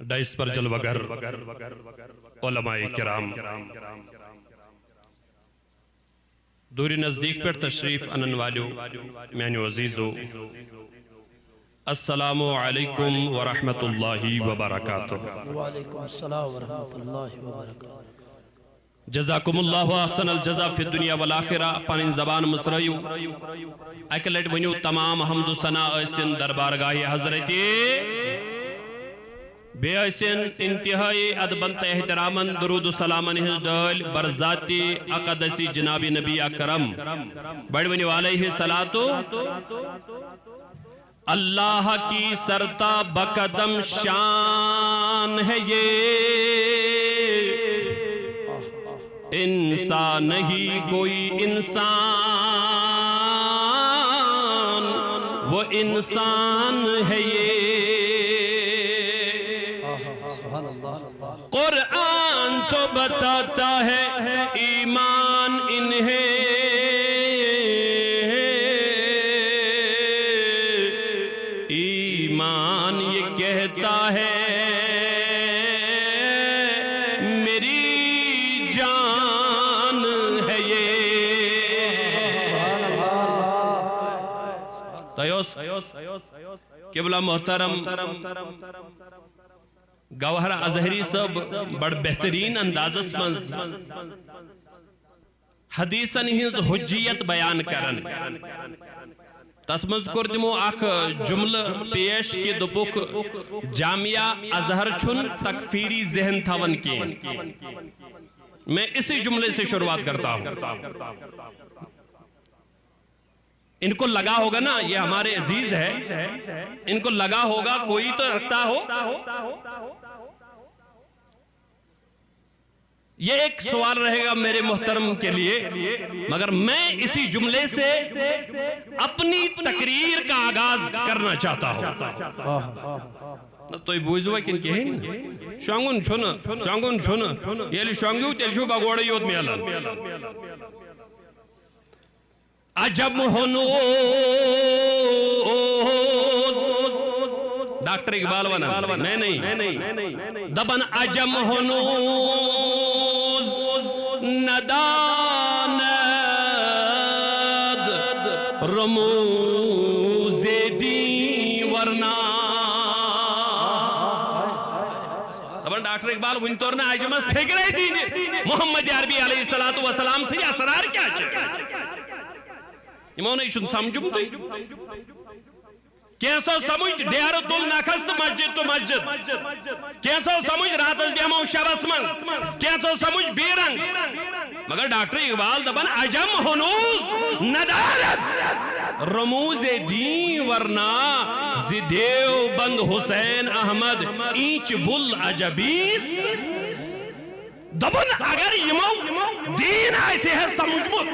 Dice پر جلوگر علماء کرام دوری نزدیک پر تشریف انن والیو میانیو عزیزو السلام علیکم ورحمت اللہ وبرکاتہ وعلیکم السلام ورحمت اللہ وبرکاتہ جزاکم اللہ احسن الجزا فی الدنیا والآخرہ پانین زبان مصریو اکلٹ ونیو تمام حمد و ثنا ایسن دربارگاہ حضرتی بے ایسن انتہائی ادبنت احترامن درود و سلامن ہز ڈال برذاتی اقدسی جناب نبی اکرم بڑھ ونیو علیہ الصلاة اللہ کی سرتا بقدم شان ہے یہ انسان نہیں کوئی انسان وہ انسان ہے یہ قرآن تو بتاتا ہے ایمان انہیں ایمان یہ کہتا ہے میری جان ہے یہ تیوس قبلہ محترم گوہر ازہری سب بڑ بہترین اندازس منز حدیثن ہنز حجیت بیان کرن تسمز کردمو اخ جملہ پیش کی دپوک جامعہ ازہر چھن تکفیری ذہن تھاون کی میں اسی جملے سے شروعات کرتا ہوں ان کو لگا ہوگا نا یہ ہمارے عزیز ہے ان کو لگا ہوگا کوئی تو رکھتا ہو یہ ایک سوال رہے گا میرے محترم کے لیے مگر میں اسی جملے سے اپنی تقریر کا آغاز کرنا چاہتا ہوں تو یہ بوجھوا کن کے ہیں شانگون چھن یہ لی شانگیو تیلشو باگوڑی یود میں اللہ عجب ہنوز ڈاکٹر اقبال وانا میں نہیں دبن عجب ہنوز نداند رموز دی ورنہ دبن ڈاکٹر اقبال ونطورنا عجمس پھیک رہی تھی محمد عربی علیہ السلام سے اسرار کیا چاہے امام نے چھن سمجھم تو کیسا سمجھ دیارت النخست مسجد تو مسجد کیسا سمجھ راتس بیمو شبس من کیسا سمجھ بیرنگ مگر ڈاکٹر اقبال دبن عجم ہنوز ندارت رموز دین ورنہ زدیو بند حسین احمد اینچ بل عجبیس دبن اگر یمو دین آئیسے ہے سمجھمت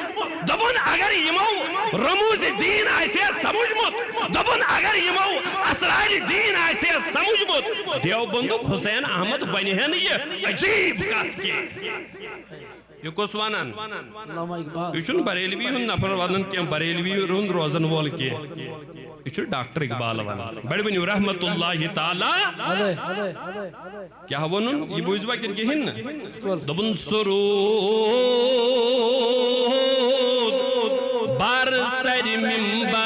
دبن اگر یمو رموز دین آئیسے ہے سمجھمت دبن اگر یمو اسرار دین آئیسے ہے سمجھمت دیو بندق حسین احمد ونہن یہ عجیب کات کی یہ کس وانن یہ چھن بریلوی ہن نفر وانن کیا بریلوی ہن روزن وول کی یہ چھن ڈاکٹر اقبال وانن بڑی بنیو رحمت اللہ تعالی کیا ونن یہ بوزوا کن کی ہن دبن سرود بار سر منبر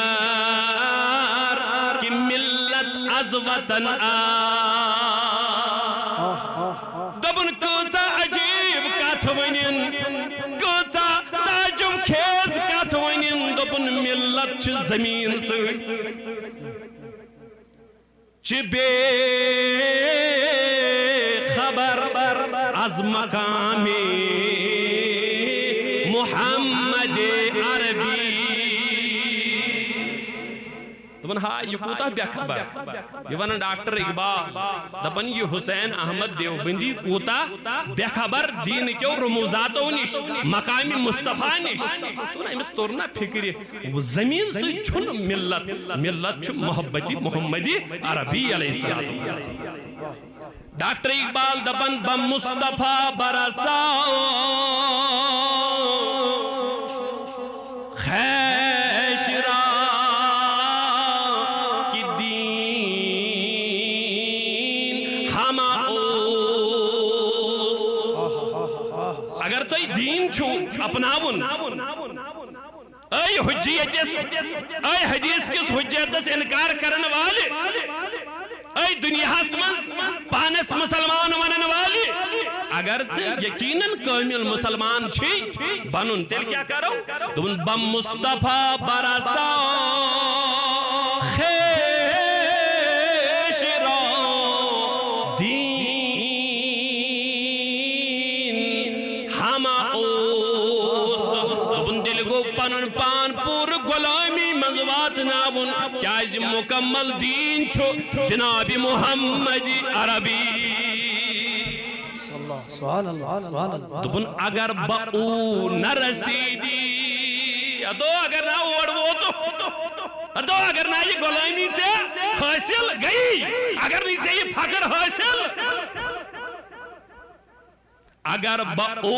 کی ملت از وطن آس دبن کوزا عجیب کات ونن کوزا تاجم خیز کات ونن دبن ملت چھ زمین سے چھ بے خبر از مقام محمد عربی دبن ہاں یہ کوتا بے خبر یہ ونن ڈاکٹر اقبال دبن یہ حسین احمد دیوبندی کوتا بے خبر دین کیوں رموزاتو نش مقام مصطفیٰ نش تو نا امس تورنا فکری وہ زمین سے چھن ملت چھ محبتی محمدی عربی علیہ السلام ڈاکٹر اقبال دبن بم مصطفیٰ برساؤ خیشرا کی دین ہما اگر تو دین چھو اپناون اے حدیث کس حجیتس انکار کرن والے اے دنیا من پانس مسلمان ونن والے اگر یقیناً کامل مسلمان چھی بنن تیل کیا کرو دون بم مصطفیٰ برسا خیش را دین ہما اوست دون دل گو پنن پان پور غلامی منزوات نابن کیا مکمل دین چھو جناب محمد عربی سبحان اللہ سبحان اللہ دبن اگر بأو نرسیدی ادو اگر نہ اوڑ وہ تو ادو اگر نہ یہ غلامی سے حاصل گئی اگر نہیں سے یہ فقر حاصل اگر بأو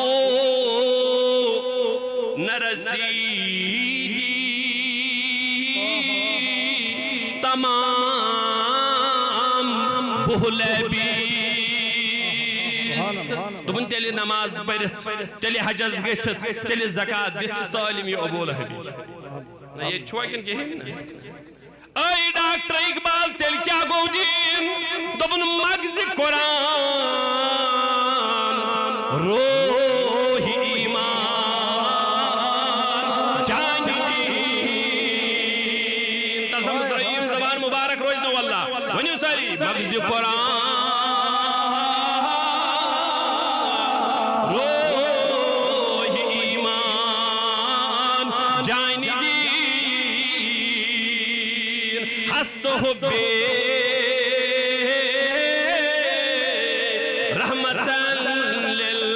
نرسیدی تمام بہلے بھی تمن تیلی نماز پڑھت تیلی حجز گیچت تیلی زکاة دیت سالم یہ عبول حبیب یہ چھوئے کن کہیں نا اے ڈاکٹر اقبال تیلی کیا گو دین تمن مغز قرآن روح ایمان جان دین تلسم سرائیم زبان مبارک روز نو اللہ ونیو سالی مغز قرآن حبی رحمتا للعالمین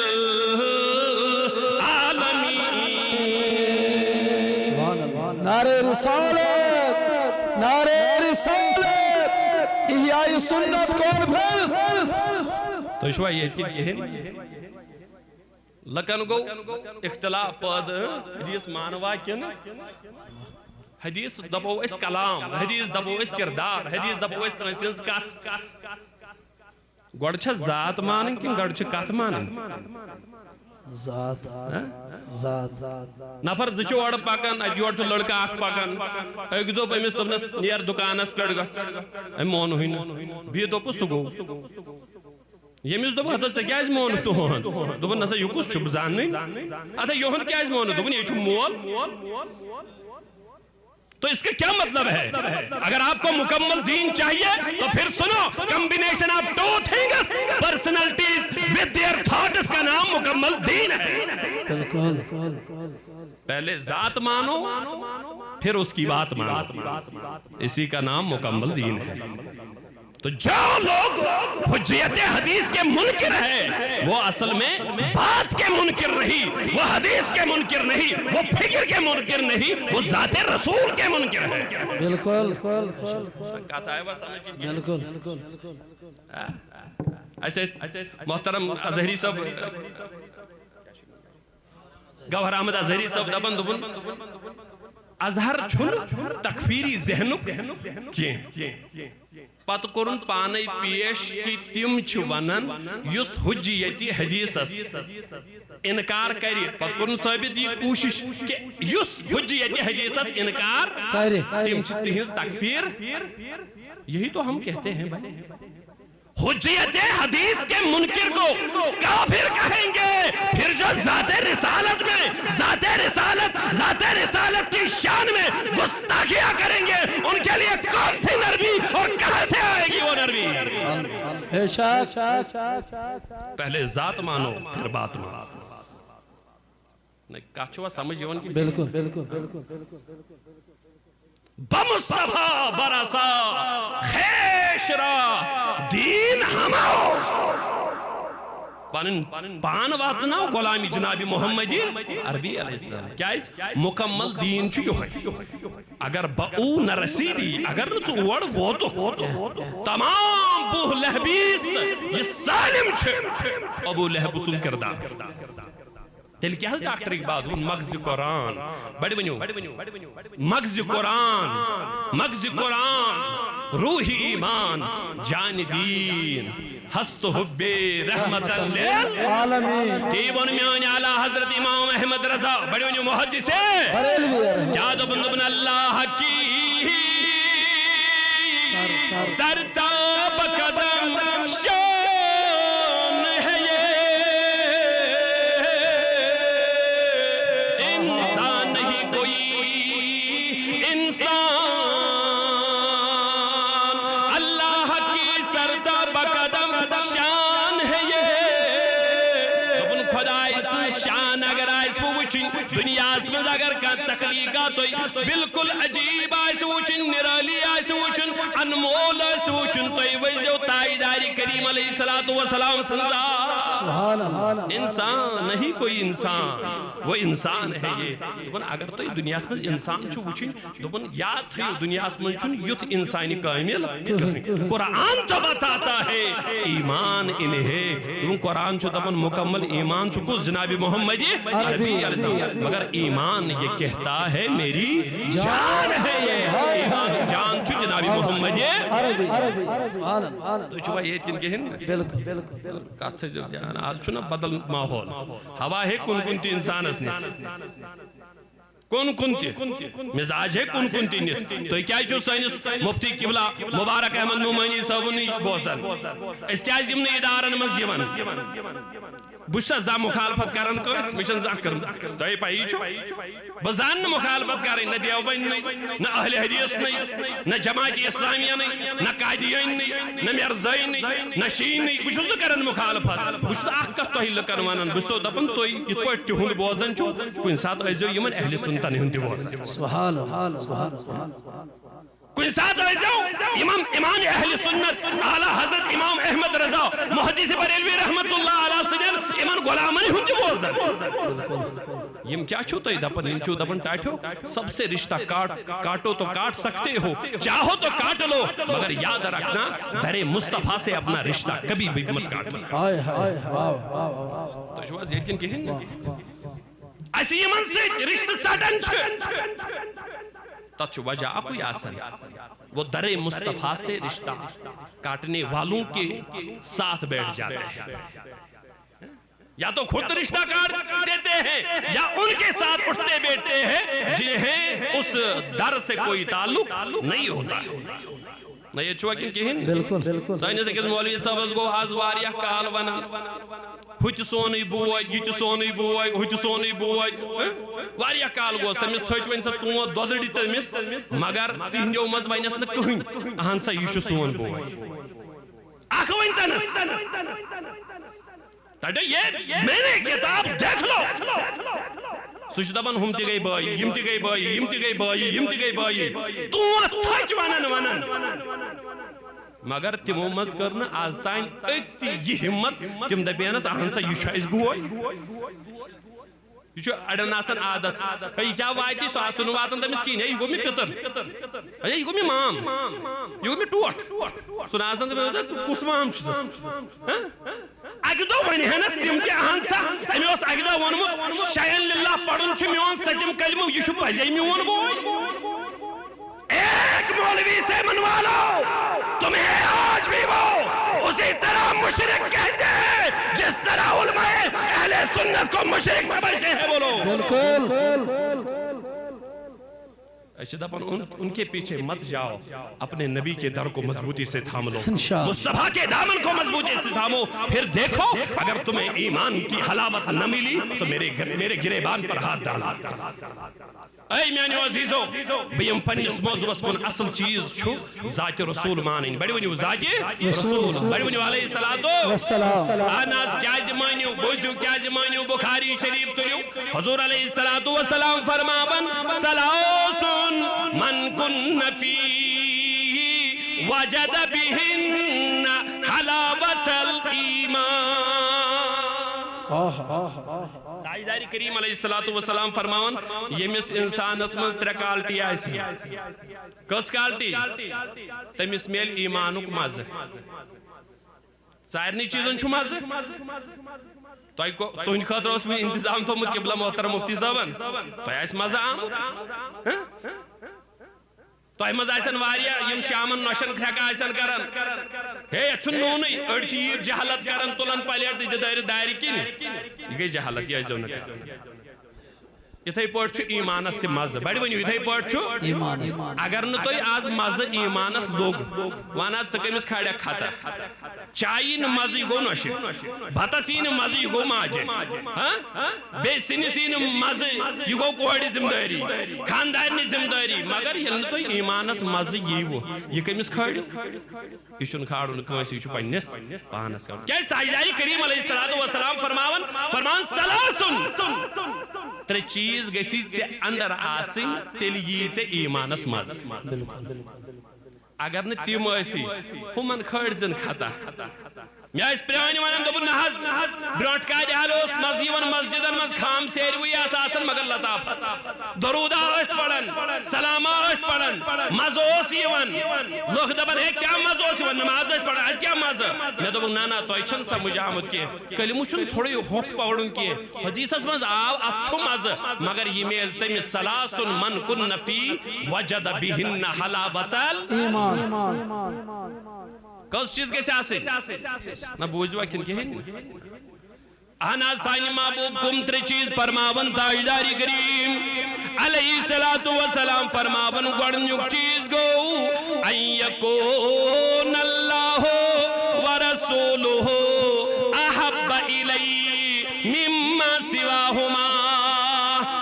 سبحان اللہ نعرہ رسالت نعرہ رسالت احیاء سنت کانفرنس تو شوہ یہ کہیں لکن گو اختلاف پاد حدیث مانوا کن حدیث دبو اس کلام حدیث دبو اس کردار حدیث دبو اس کنسنس کات گوڑ چھا ذات مانن کن گوڑ چھا کات مانن ذات ذات نفر زچوڑ پاکن ایوڑ چھو لڑکا آکھ پاکن ایک دو پیمیس تبنس نیر دکانس پیڑ گس اے مونو ہی نا بھی دو پو سگو یمیس دو بہتا چا کیا اس مونو تو ہون دو بہت نسا یکوس چھو بزان نہیں آتا یوہن کیا اس مونو دو بہت یہ چھو مول تو اس کا کیا مطلب ہے اگر آپ کو مکمل دین چاہیے تو پھر سنو combination of two things personalities with their thoughts کا نام مکمل دین ہے پہلے ذات مانو پھر اس کی بات مانو اسی کا نام مکمل دین ہے تو جو لوگ حجیت حدیث کے منکر ہیں وہ اصل میں بات کے منکر نہیں وہ حدیث کے منکر نہیں وہ فکر کے منکر نہیں وہ ذات رسول کے منکر ہے بالکل بالکل ایسے محترم ازہری صاحب گوہر احمد ازہری صاحب دبن دبن ازہر چھن تکفیری ذہنک کیں پت کرن پانے پیش کی تم چھوانن یس حجیتی حدیث انکار کری پت کرن ثابت یہ کوشش کہ یس حجیتی حدیث انکار تم چھتیز تکفیر یہی تو ہم کہتے ہیں بھائی حجیت حدیث کے منکر کو کافر کہیں گے پھر جو ذات رسالت کی شان میں گستاخیاں کریں گے ان کے لیے کون سی نرمی اور کہاں سے آئے گی وہ نرمی پہلے ذات مانو پھر بات مانو کاچوا سمجھ یون کی بالکل بمصطفیٰ برسا خیش را دین ہماؤس پان واتنا غلامی جناب محمدی عربی علیہ السلام کیا ہے مکمل دین چھو ہے اگر بأو نرسیدی اگر نچو وڑ وہ تو تمام بوہ لہبیست یہ سالم چھے ابو لہب اصول کردہ تیل کیا ڈاکٹر اقبال مغز قرآن بڑی ونیو مغز قرآن روحی ایمان جان دین ہست حب رحمت عالمین تی ون میان اعلی حضرت امام احمد رضا بڑی ونیو محدث جاد بن اللہ کی سرتاب قدم شان ہے یہ انسان نہیں کوئی انسان اللہ کی سرتاب قدم شان ہے یہ اپن خدا اس شان اگر آئیس وچن دنیا میں اگر کا تخلیقات ہوئی بالکل عجیب آئیس وچن نرالی آئیس وچن انمول آئیس وچن تو ویزیو تائیداری کریم علیہ السلام سنزا انسان نہیں کوئی انسان وہ انسان ہے یہ اگر تو دنیا میں انسان چھو وچن دوبن یاد ہے دنیا میں چھن یت انسانی کامل قرآن تو بتاتا ہے ایمان انہیں قرآن چھو دوبن مکمل ایمان چھو کس جناب محمد عربی علیہ السلام مگر ایمان یہ کہتا ہے میری جان ہے یہ ایمان جان چھو جناب محمد عربی تو چھو یہ تین کہن کات سے جو دیان آج چھو نا بدل ماحول ہوا ہے کن کنتی انسان اسنے کن کنتی مزاج ہے کن کنتی نیت تو کیا چھو سائنس مفتی قبلہ مبارک احمد نعمانی صاحبنی بوزن اس کیا جمن ادارن مزیون بشا زا مخالفت کرن کوئس مشن زا کرن کوئس تو یہ پائی چھو بزان مخالفت کرن نہ دیوبند نہیں نہ اہل حدیث نہیں نہ جماعت اسلامیہ نہیں نہ قائدین نہیں نہ مرزائی نہیں نہ شیعہ نہیں بشوز نہ کرن مخالفت بشوز احکت توہی لکن وانن بسو دپن توی یہ کوئی تیہن بوزن چھو کوئی ساتھ ایزو یمن اہل سنتا نہیں ہندی بوزن سبحان کوئی ساتھ ایزو امام اہل سنت اعلی حضرت امام احمد رضا محدث بریلوی رحمت اللہ علیہ سجن امام غلامانی ہندی بوزن یم کیا چھو تو دپن ان چھو دپن ٹاٹھو سب سے رشتہ کاٹو تو کاٹ سکتے ہو چاہو تو کاٹ لو مگر یاد رکھنا در مصطفیٰ سے اپنا رشتہ کبھی بھی مت کاٹنا تو جو از یقین کہیں ایسی یمن سے رشتہ چاٹن چھو تچ وجہ کوئی آسن وہ در مصطفیٰ سے رشتہ کاٹنے والوں کے ساتھ بیٹھ جاتے ہیں یا تو خود رشتہ کاٹ دیتے ہیں یا ان کے ساتھ اٹھتے بیٹھتے ہیں جنہیں اس در سے کوئی تعلق نہیں ہوتا نہ یہ چھوڑا کہیں سائنس اکیز مولوی صاحب گو آز واریہ کال ونا ہوت سونی بوئی یہ سونی بوئی ہوت سونی بوئی واریہ کال گو تمس تھچ ون سا تو دودڑی تمس مگر تہنجو مز ونس نہ کہیں اہن سا یہ سون بوئی اخ ون تنس یہ میں نے کتاب دیکھ لو سوچ دبن ہم تی گئی بائی یم تی گئی بائی یم تی گئی بائی یم تی گئی بائی تو تھچ ونن مگر تمو مز کرنا آز تائن اکتی یہ ہمت تم دپینس اہن سا یہ شایز بوئی یہ اڑن آسن عادت یہ کیا واتی سو آسن واتن تمس کین یہ گو می پتر یہ گو می مام یہ گو می ٹوٹ سن آسن کس مام چھس اگہ دو ون ہنس تم کہ اہن سا امی اس اگہ دو ونمت شاین للہ پڑھن چھ میون سجم کلمہ یہ چھ پزے میون بوئی ایک مولوی سے منوالو تمہیں آج بھی وہ اسی طرح مشرک کہتے ہیں جس طرح علماء اہل سنت کو مشرک سمجھتے ہیں بولو بالکل ایسے دپن ان کے پیچھے مت جاؤ اپنے نبی کے در کو مضبوطی سے تھام لو مصطفیٰ کے دامن کو مضبوطی سے تھامو پھر دیکھو اگر تمہیں ایمان کی حلاوت نہ ملی تو میرے گریبان پر ہاتھ ڈالا اے میانی عزیزو بیم پنیس موضوع کن اصل چیز چھو ذات رسول مانین بڑی ونیو ذات رسول بڑی ونیو علیہ السلام آناز کیا جمانیو بوجھو کیا جمانیو بخاری شریف تلیو حضور علیہ السلام فرمابن سلاسن من کن فی وجد بہن حلاوت الایمان تاجداری کریم علیہ السلام فرماون یمس انسان اسمن ترے کالٹی آئیسی کس کالٹی تمس میل ایمانک مز سارنی چیزن چھو مزہ تہند خاطر اس میں انتظام تھومت قبلہ محترم مفتی صاحبن تہ آس مزہ آمت تہ مز آسن واریا یم شامن نوشن کھرکا آسن کرن ہے چھن نونی اڑ چھ یہ جہالت کرن تلن پلیٹ دی دایرہ دایرہ کن یہ گئی جہالت یہ ازو نہ یتھے پٲٹھۍ چھُ ایمانس تہِ مزٕ بڑِ ؤنِو یتھے پٲٹھۍ چھُ اگر نہٕ تۄہہِ آز مزٕ ایمانس لوٚگ ون حظ ژٕ کٔمِس کھالکھ خطا چایہِ یی نہٕ مزٕ یہِ گوٚو نۄشہِ بتس یی نہٕ مزٕ یہِ گوٚو ماجہِ بیٚیہِ سِنِس یی نہٕ مزٕ یہِ گوٚو کورِ ذمہٕ دٲری خاندارنہِ ذمہٕ دٲری مگر ییٚلہِ نہٕ تۄہہِ ایمانس مزٕ ییٖوٕ یہِ کٔمِس کھٲلِو یہ چھُنہٕ کھالُن کٲنٛسہِ یہِ چھُ پننِس پانس کھالُن کیٛازِ تاجدارِ کریم علیہ الصلوۃ والسلام فرمان سلاسُن ترے چیز گسی ژے اندر آسن تیل یی ژے ایمانس مز اگر نہ تم ٲسی ہمن کھٲڑزن خطا مے ٲسۍ پرٛٲنۍ ونان دوٚپُن نہ حظ برٛونٛٹھ کالہِ حال اوس مزٕ یِوان مسجدن منٛز خام سیروٕے آسہٕ آسان مگر لطافت درودہ ٲسۍ پران سلامہ ٲسۍ پران مزٕ اوس یِوان لُکھ دپان ہے کیٛاہ مزٕ اوس یِوان نماز ٲسۍ پران ادٕ کیٛاہ مزٕ مےٚ دوٚپُکھ نہ تۄہہِ چھُنہٕ سمجھ آمُت کینٛہہ کلمہٕ چھُنہٕ ژھوٚرُے ہوٚکھ پورُن کینٛہہ حدیثس منٛز آو اتھ چھُ مزٕ مگر یہِ میلہِ تٔمِس سلاسُن من کُنَّ فی وجد بِہِنَّ حلاوۃ کس چیز گژھِ آسٕنۍ نہ بوٗزوا کِنہٕ کِہیٖنۍ اہن حظ سانہِ محبوب کم ترٛےٚ چیٖز فرماون تاجدارِ کریم علیہ الصلوۃ والسلام فرماون گۄڈنیُک چیٖز گوٚو ان یکون اللہ ورسولہ احب الی مما سواہما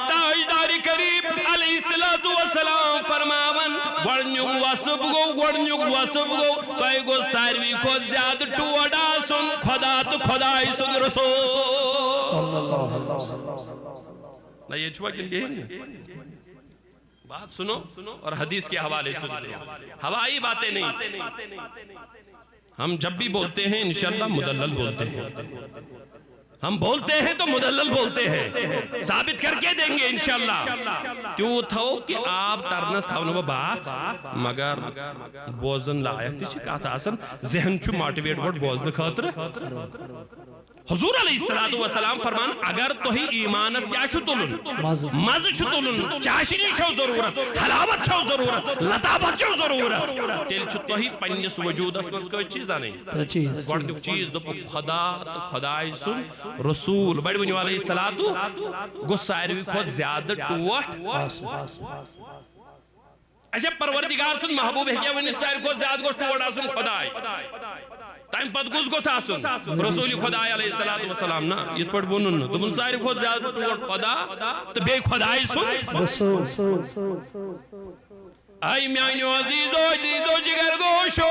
تاجدارِ کریم علیہ الصلوۃ والسلام فرماون گۄڈنیُک وصف گوٚو تۄہہِ گوٚو ساروی کھۄتہٕ زیادٕ ٹوٹھ آسُن خدا تہٕ خۄداے سُنٛد رسول نہ یہ چھوا کن کہیں بات سنو اور حدیث کے حوالے سنو ہوائی باتیں نہیں ہم جب بھی بولتے ہیں انشاءاللہ مدلل بولتے ہیں ہم بولتے ہیں تو مدلل بولتے ہیں ثابت کر کے دیں گے انشاءاللہ کیوں تھو کہ آپ ترنس تھاونو بات مگر بوزن لائق تھی کہتا آسن ذہن چھو موٹیویٹ گوٹ بوزن خاطر حضور علیہ السلام فرمان اگر تو ہی ایمانس کیا چھو تلن مز چھو تلن چاشنی چھو ضرورت حلاوت چھو ضرورت لطافت چھو ضرورت تیل چھو تو ہی پنیس وجود اسمز کوئی چیزا نہیں گوڑنک چیز دو خدا تو خدای سن رسول بڑی بنی علیہ السلام گو سائروی خود زیادہ ٹوٹ اچھا پروردگار سن محبوب ہے کیا ونی سائر کو زیادہ گو ٹوٹ آسن خدای تائم پت گوز گوز آسن رسولی خدای علیہ السلام نا یہ پڑھ بونن نا تمن سائر خود زیادہ ٹوٹ خدا تو بے خدای سن آئی میانیو عزیزو جگر گوشو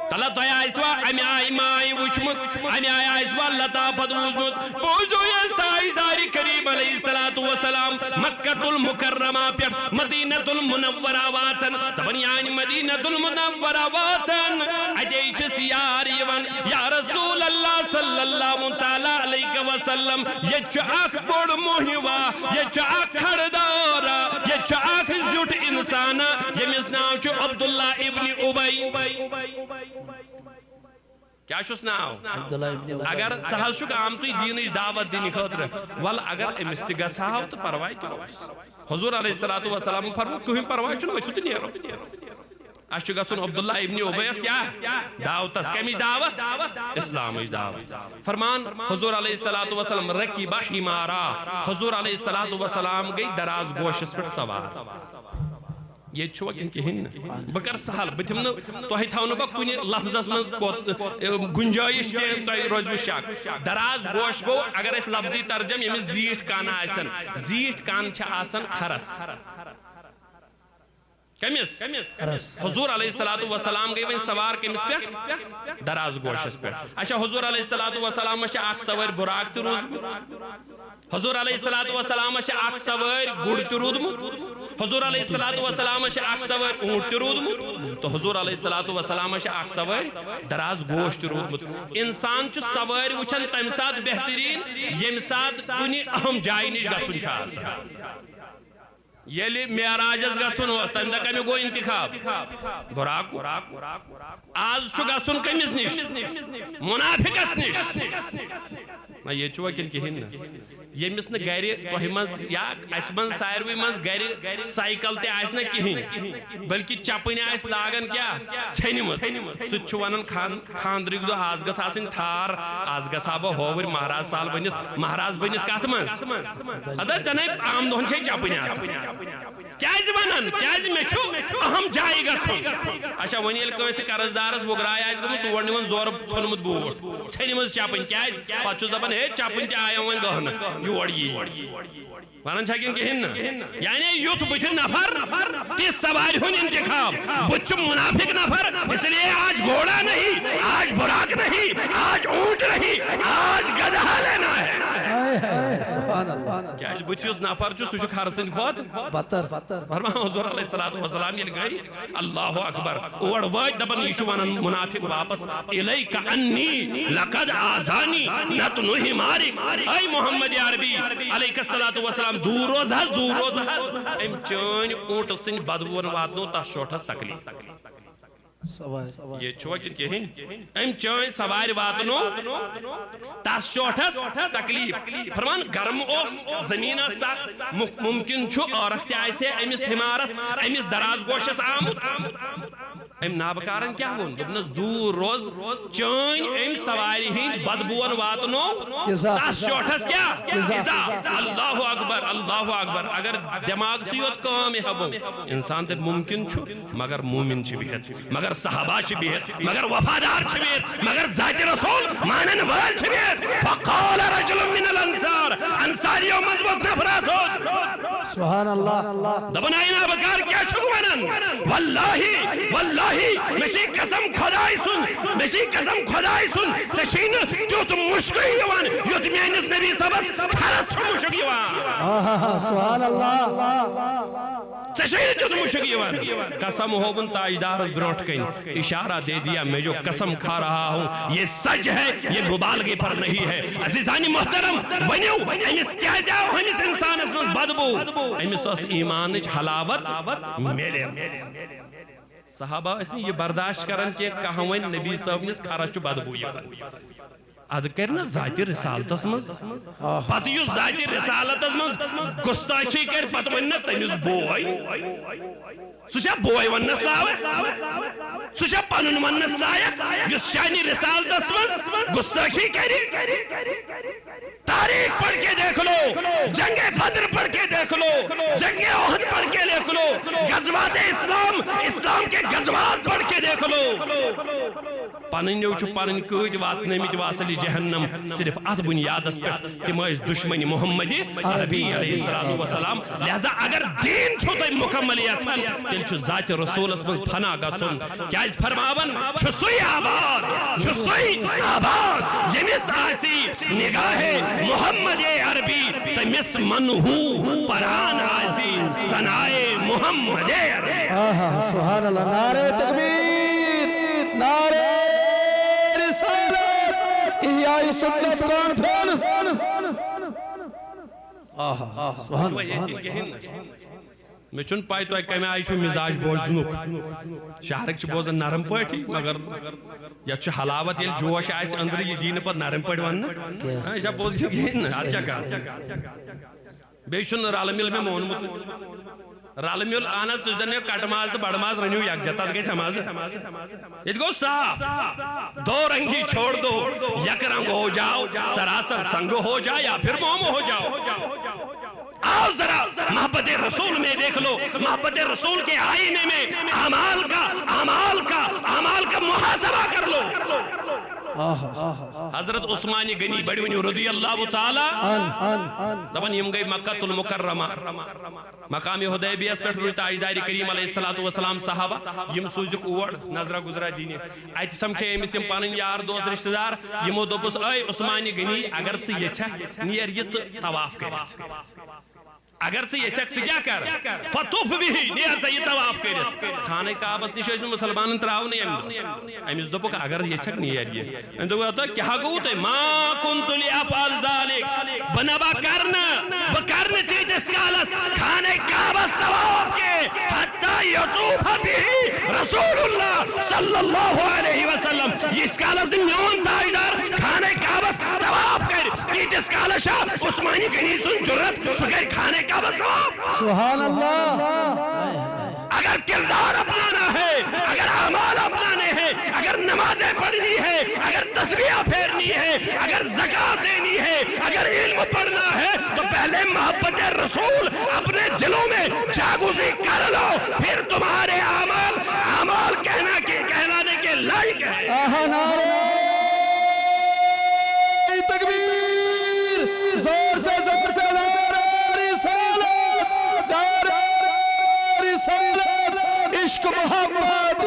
تلا تو آئیسوا امی آئی مائی وچمت امی آئیسوا لطافت وزمت بوزو یا تاجداری کریم علیہ السلام مکہ المکرمہ پیٹ مدینہ المنورہ واتن تبن یعنی مدینہ المنورہ واتن اجیچ سیار یون یا رسول اللہ صلی اللہ تعالیٰ علیہ وسلم یہ چو آخ بڑ موہیوا یہ چو آخ کھڑدارا یہ چو آخ زیوٹ انسانا یہ مزناو چو عبداللہ ابن عبی کیا چھوس ناو اگر سہل شک عام توی دینش دعوت دینی خاطر وال اگر امستگس ہاو تو پروائی کیوں حضور علیہ السلام فرمو کہیں پروائی چھو نویسو تی نیرو اس چھو گسن عبداللہ ابن عبیس کیا دعوت اس کمیش دعوت اسلامیش دعوت فرمان حضور علیہ السلام رکیبہ حمارا حضور علیہ السلام گئی دراز گوشس پر سوار یہ چھوا کن کہن بکر سہل بتمن توہی تھاونو با کنی لفظ منز گنجائش کے توہی روزو شک دراز گوش گو اگر اس لفظی ترجم یمی زیٹ کان آسن زیٹ کان چھا آسن خرس کمیس حضور علیہ السلام گئی وین سوار کمیس پہ دراز گوشس پہ اچھا حضور علیہ السلام مشا آخ سوار براک تی روزمت حضور علیہ السلام مشا آخ سوار گوڑ تی روزمت حضور علیہ السلام مشا آخ سوار اونٹ تی روزمت تو حضور علیہ السلام مشا آخ سوار دراز گوش تی روزمت انسان چو سوار وچھن تم ساتھ بہترین یم ساتھ کنی اہم جائی نش گسن چھا آسان یلی معراجس گژھُن اوس تمہِ دۄہ کمہِ گوٚو انتخاب براق آز چھُ گژھُن کٔمِس نِش منافقس نِش نہ ییٚتہِ چھُ وکیل کِہیٖنۍ نہٕ ییٚمِس نہٕ گرِ تۄہہِ منٛز یا اَسہِ منٛز ساروٕے منٛز گرِ سایکل تہِ آسہِ نہٕ کِہیٖنۍ بلکہِ چپٕنۍ آسہِ لاگان کیٛاہ ژھیٚنمٕژ سُہ تہِ چھُ ونان خانٛدرٕکۍ دۄہ آز گژھ آسٕنۍ تھار آز گژھٕ ہا بہٕ ہووٕرۍ مہراز سال بٔنِتھ مہراز بٔنِتھ کتھ منٛز ادا ژےٚ عام دۄہن چھے چپٕنۍ آسان کیٛازِ ونان کیٛازِ مےٚ چھُ اہم جایہِ گژھُن اچھا وۄنۍ ییٚلہِ کٲنٛسہِ قرض دارس وُگراے آسہِ گوٚمُت تور نِوان زورٕ ژھوٚنمُت بوٗٹھ ژھیٚنمٕژ چپٕنۍ کیٛازِ پتہٕ چھُس دپان ہے چپٕنۍ تہِ آیو وۄنۍ گہنہٕ یور یی ونان چھا کِنہٕ کِہیٖنۍ نہٕ یعنی یُتھ بٕتھِ نفر تِژھ سوارِ ہُنٛد انتخاب بُتھِ چھُ منافق نفر اس لیے آج گھوڑا نہیں آج براق نہیں آج اونٹ نہیں آج گدھا لینا ہے کیٛازِ بٕتھِ یُس نفر چھُ سُہ چھُ کھرٕ سٕنٛدِ کھۄتہٕ فرمان حضور علیہ الصلوۃ والسلام ییٚلہِ گٔے اللہ اکبر اور وٲتۍ دپان یہِ چھُ ونان منافق واپس الیک انی لقد آذانی نتنُ حمارک اے محمد عربی علیہ الصلوۃ والسلام دور روز حظ ام چٲنۍ اونٹہٕ سٕنٛدِ بدبوٗن واتنو تس شوٹھس تکلیف یہ چھو کہین ام چٲنۍ سوارِ واتنو تس شوٹھس تکلیف فرمان گرم اوس زمین سخ ممکن چھُ عورت تہِ آسہِ امس حمارس امس دراز گوشس آمُت ام نابکارن کیا وون دوٚپنس دوٗر روز چٲنۍ ام سوارِ ہٕنٛدۍ بدبوٗن واتنو تس شوٹھس کیا اللہ اکبر اگر دٮ۪ماغسٕے یوت کٲم ہٮ۪بو انسان دپہِ ممکن چھُ مگر مومن چھِ بِہِتھ مگر صحابہ چھِ بِہِتھ مگر وفادار چھِ بِہِتھ مگر ذاتِ رسول مانن وٲلۍ چھِ بِہِتھ فقال رجل من الانصار انصاریو منٛز ووت نفرا تھوٚد سبحان اللہ دپان اے نابکار کیا چھُکھ ونان واللہ مےٚ چھے قسم خۄداے سُنٛد ژےٚ چھے نہٕ تیُتھ مُشکٕے یِوان یُتھ میٲنِس نبی صٲبس کھرس چھُ مُشک یِوان سبحان اللہ ژےٚ چھے نہٕ تیُتھ مُشک یِوان قسم ہووُن تاجدارس برونٛٹھ کنۍ اشارہ دے دیا میں جو قسم کھا رہا ہوں یہ سچ ہے یہ مبالغے پر نہیں ہے عزیزان محترم ؤنِو أمِس کیٛازِ آو أمِس انسانس منٛز بدبوٗ أمِس ٲس ایٖمانٕچ حلاوت میلے صحابہ ٲسۍ نہٕ یہِ برداشت کران کینٛہہ کانٛہہ وۄنۍ نبی صٲبنِس کھرس چھُ بدبوٗ یِوان اد کر نا ذاتِ رسالتس مز پتہ یُس ذاتِ رسالتس مز گستاخی کر پتہ ون نا تمس بوے سُہ چھا بوے وننس لایق سُہ چھا پنُن وننس لایق یُس شانہِ رسالتس مز گستاخی کر تاریخ پڑھ کے دیکھ لو جنگ بدر پڑھ کے دیکھ لو جنگ احد پڑھ کے دیکھ لو غزوات اسلام کے غزوات پڑھ کے دیکھ لو پننیو چھُ پنٕنۍ کۭتۍ واتنٲمٕتۍ واصلِ جہنم صرف اتھ بنیادس پٮ۪ٹھ تِم ٲسۍ دُشمنہِ محمد عربی علیہ الصلوۃ والسلام لہذا اگر دین چھُو تۄہہِ مکمل یژھان تیٚلہِ چھُ ذاتِ رسولس منٛز فنا گژھُن کیٛازِ فرماون چھُ سُے آباد ییٚمِس آسہِ نگاہے محمد عربی تٔمِس منہوٗ پران آسہِ ثنائے محمد عربی سبحان اللہ نعرہ تکبیر نعرہ رسالت احیاء سنت کانفرنس سبحان اللہ مےٚ چھُنہٕ پاے تۄہہِ کمہِ آیہِ چھُ مِزاج بوزنُک شہرٕکۍ چھِ بوزان نرم پٲٹھی مگر یتھ چھُ حلاوت ییٚلہِ جوش آسہِ أنٛدرٕ یہِ دی نہٕ پتہٕ نرم پٲٹھۍ وننہٕ یہِ چھا پوٚز کِہیٖنۍ نہٕ اَدٕ کیٛاہ کَرٕ بیٚیہِ چھُنہٕ رلہٕ مِل مےٚ مونمُت رلہٕ مِل اہن حظ تُہۍ زن کٹہٕ ماز تہٕ بڑٕ ماز رٔنِو یکجا تتھ گژھِ مزٕ ییٚتہِ گوٚو صاف دو رنگی چھوڑ دو یک رنگ ہو جاؤ سراسر سنگ ہو جائے یا پھر موم ہو جاؤ آؤ ذرا محبت رسول میں دیکھ لو محبت رسول کے آئینے میں اعمال کا محاسبہ کر لو حضرت عثمان غنی بڑونی رضی اللہ تعالی دپن یم گئی مکہ المکرمہ مقام حدیبیہ پہ روز تاجدار کریم علیہ الصلوۃ والسلام صحابہ یم سوزک اور نظرہ گزرا دینی ات سمکھے امس یم پنن یار دوست رشتہ دار یمو دوپس اے عثمان غنی اگر ژٕ یژھکھ نیر یہ طواف کرت اگر سے یہ شخص کیا کر فطوف بھی نیا سے یہ طواف کرت خانہ کعبہ نش مسلمان تراؤنی امس دوپک اگر یہ شخص نیری ان دوپک کیا گو تے ما کنت لیافعل ذالک بنابا کرنا تیتس کالس خانہ کعبہ طواف کے حتی یطوف بھی رسول اللہ صلی اللہ علیہ وسلم اس کالس دن میون تاجدار خانہ کعبہ طواف کر تیتس کالشا عثمانی کنیسن جرت سکر خانہ کعبہ طواف سبحان اللہ اگر کردار اپنانا ہے اگر اعمال اپنانے ہیں اگر نمازیں پڑھنی ہے اگر تسبیح پھیرنی ہے اگر زکاة دینی ہے اگر علم پڑھنا ہے تو پہلے محبت رسول اپنے دلوں میں جاگوزی کر لو پھر تمہارے اعمال کہلانے کے لائق ہے آہا نعرہ تکبیر زور سے نعرہ رسالت نعرہ رسالت عشق محبت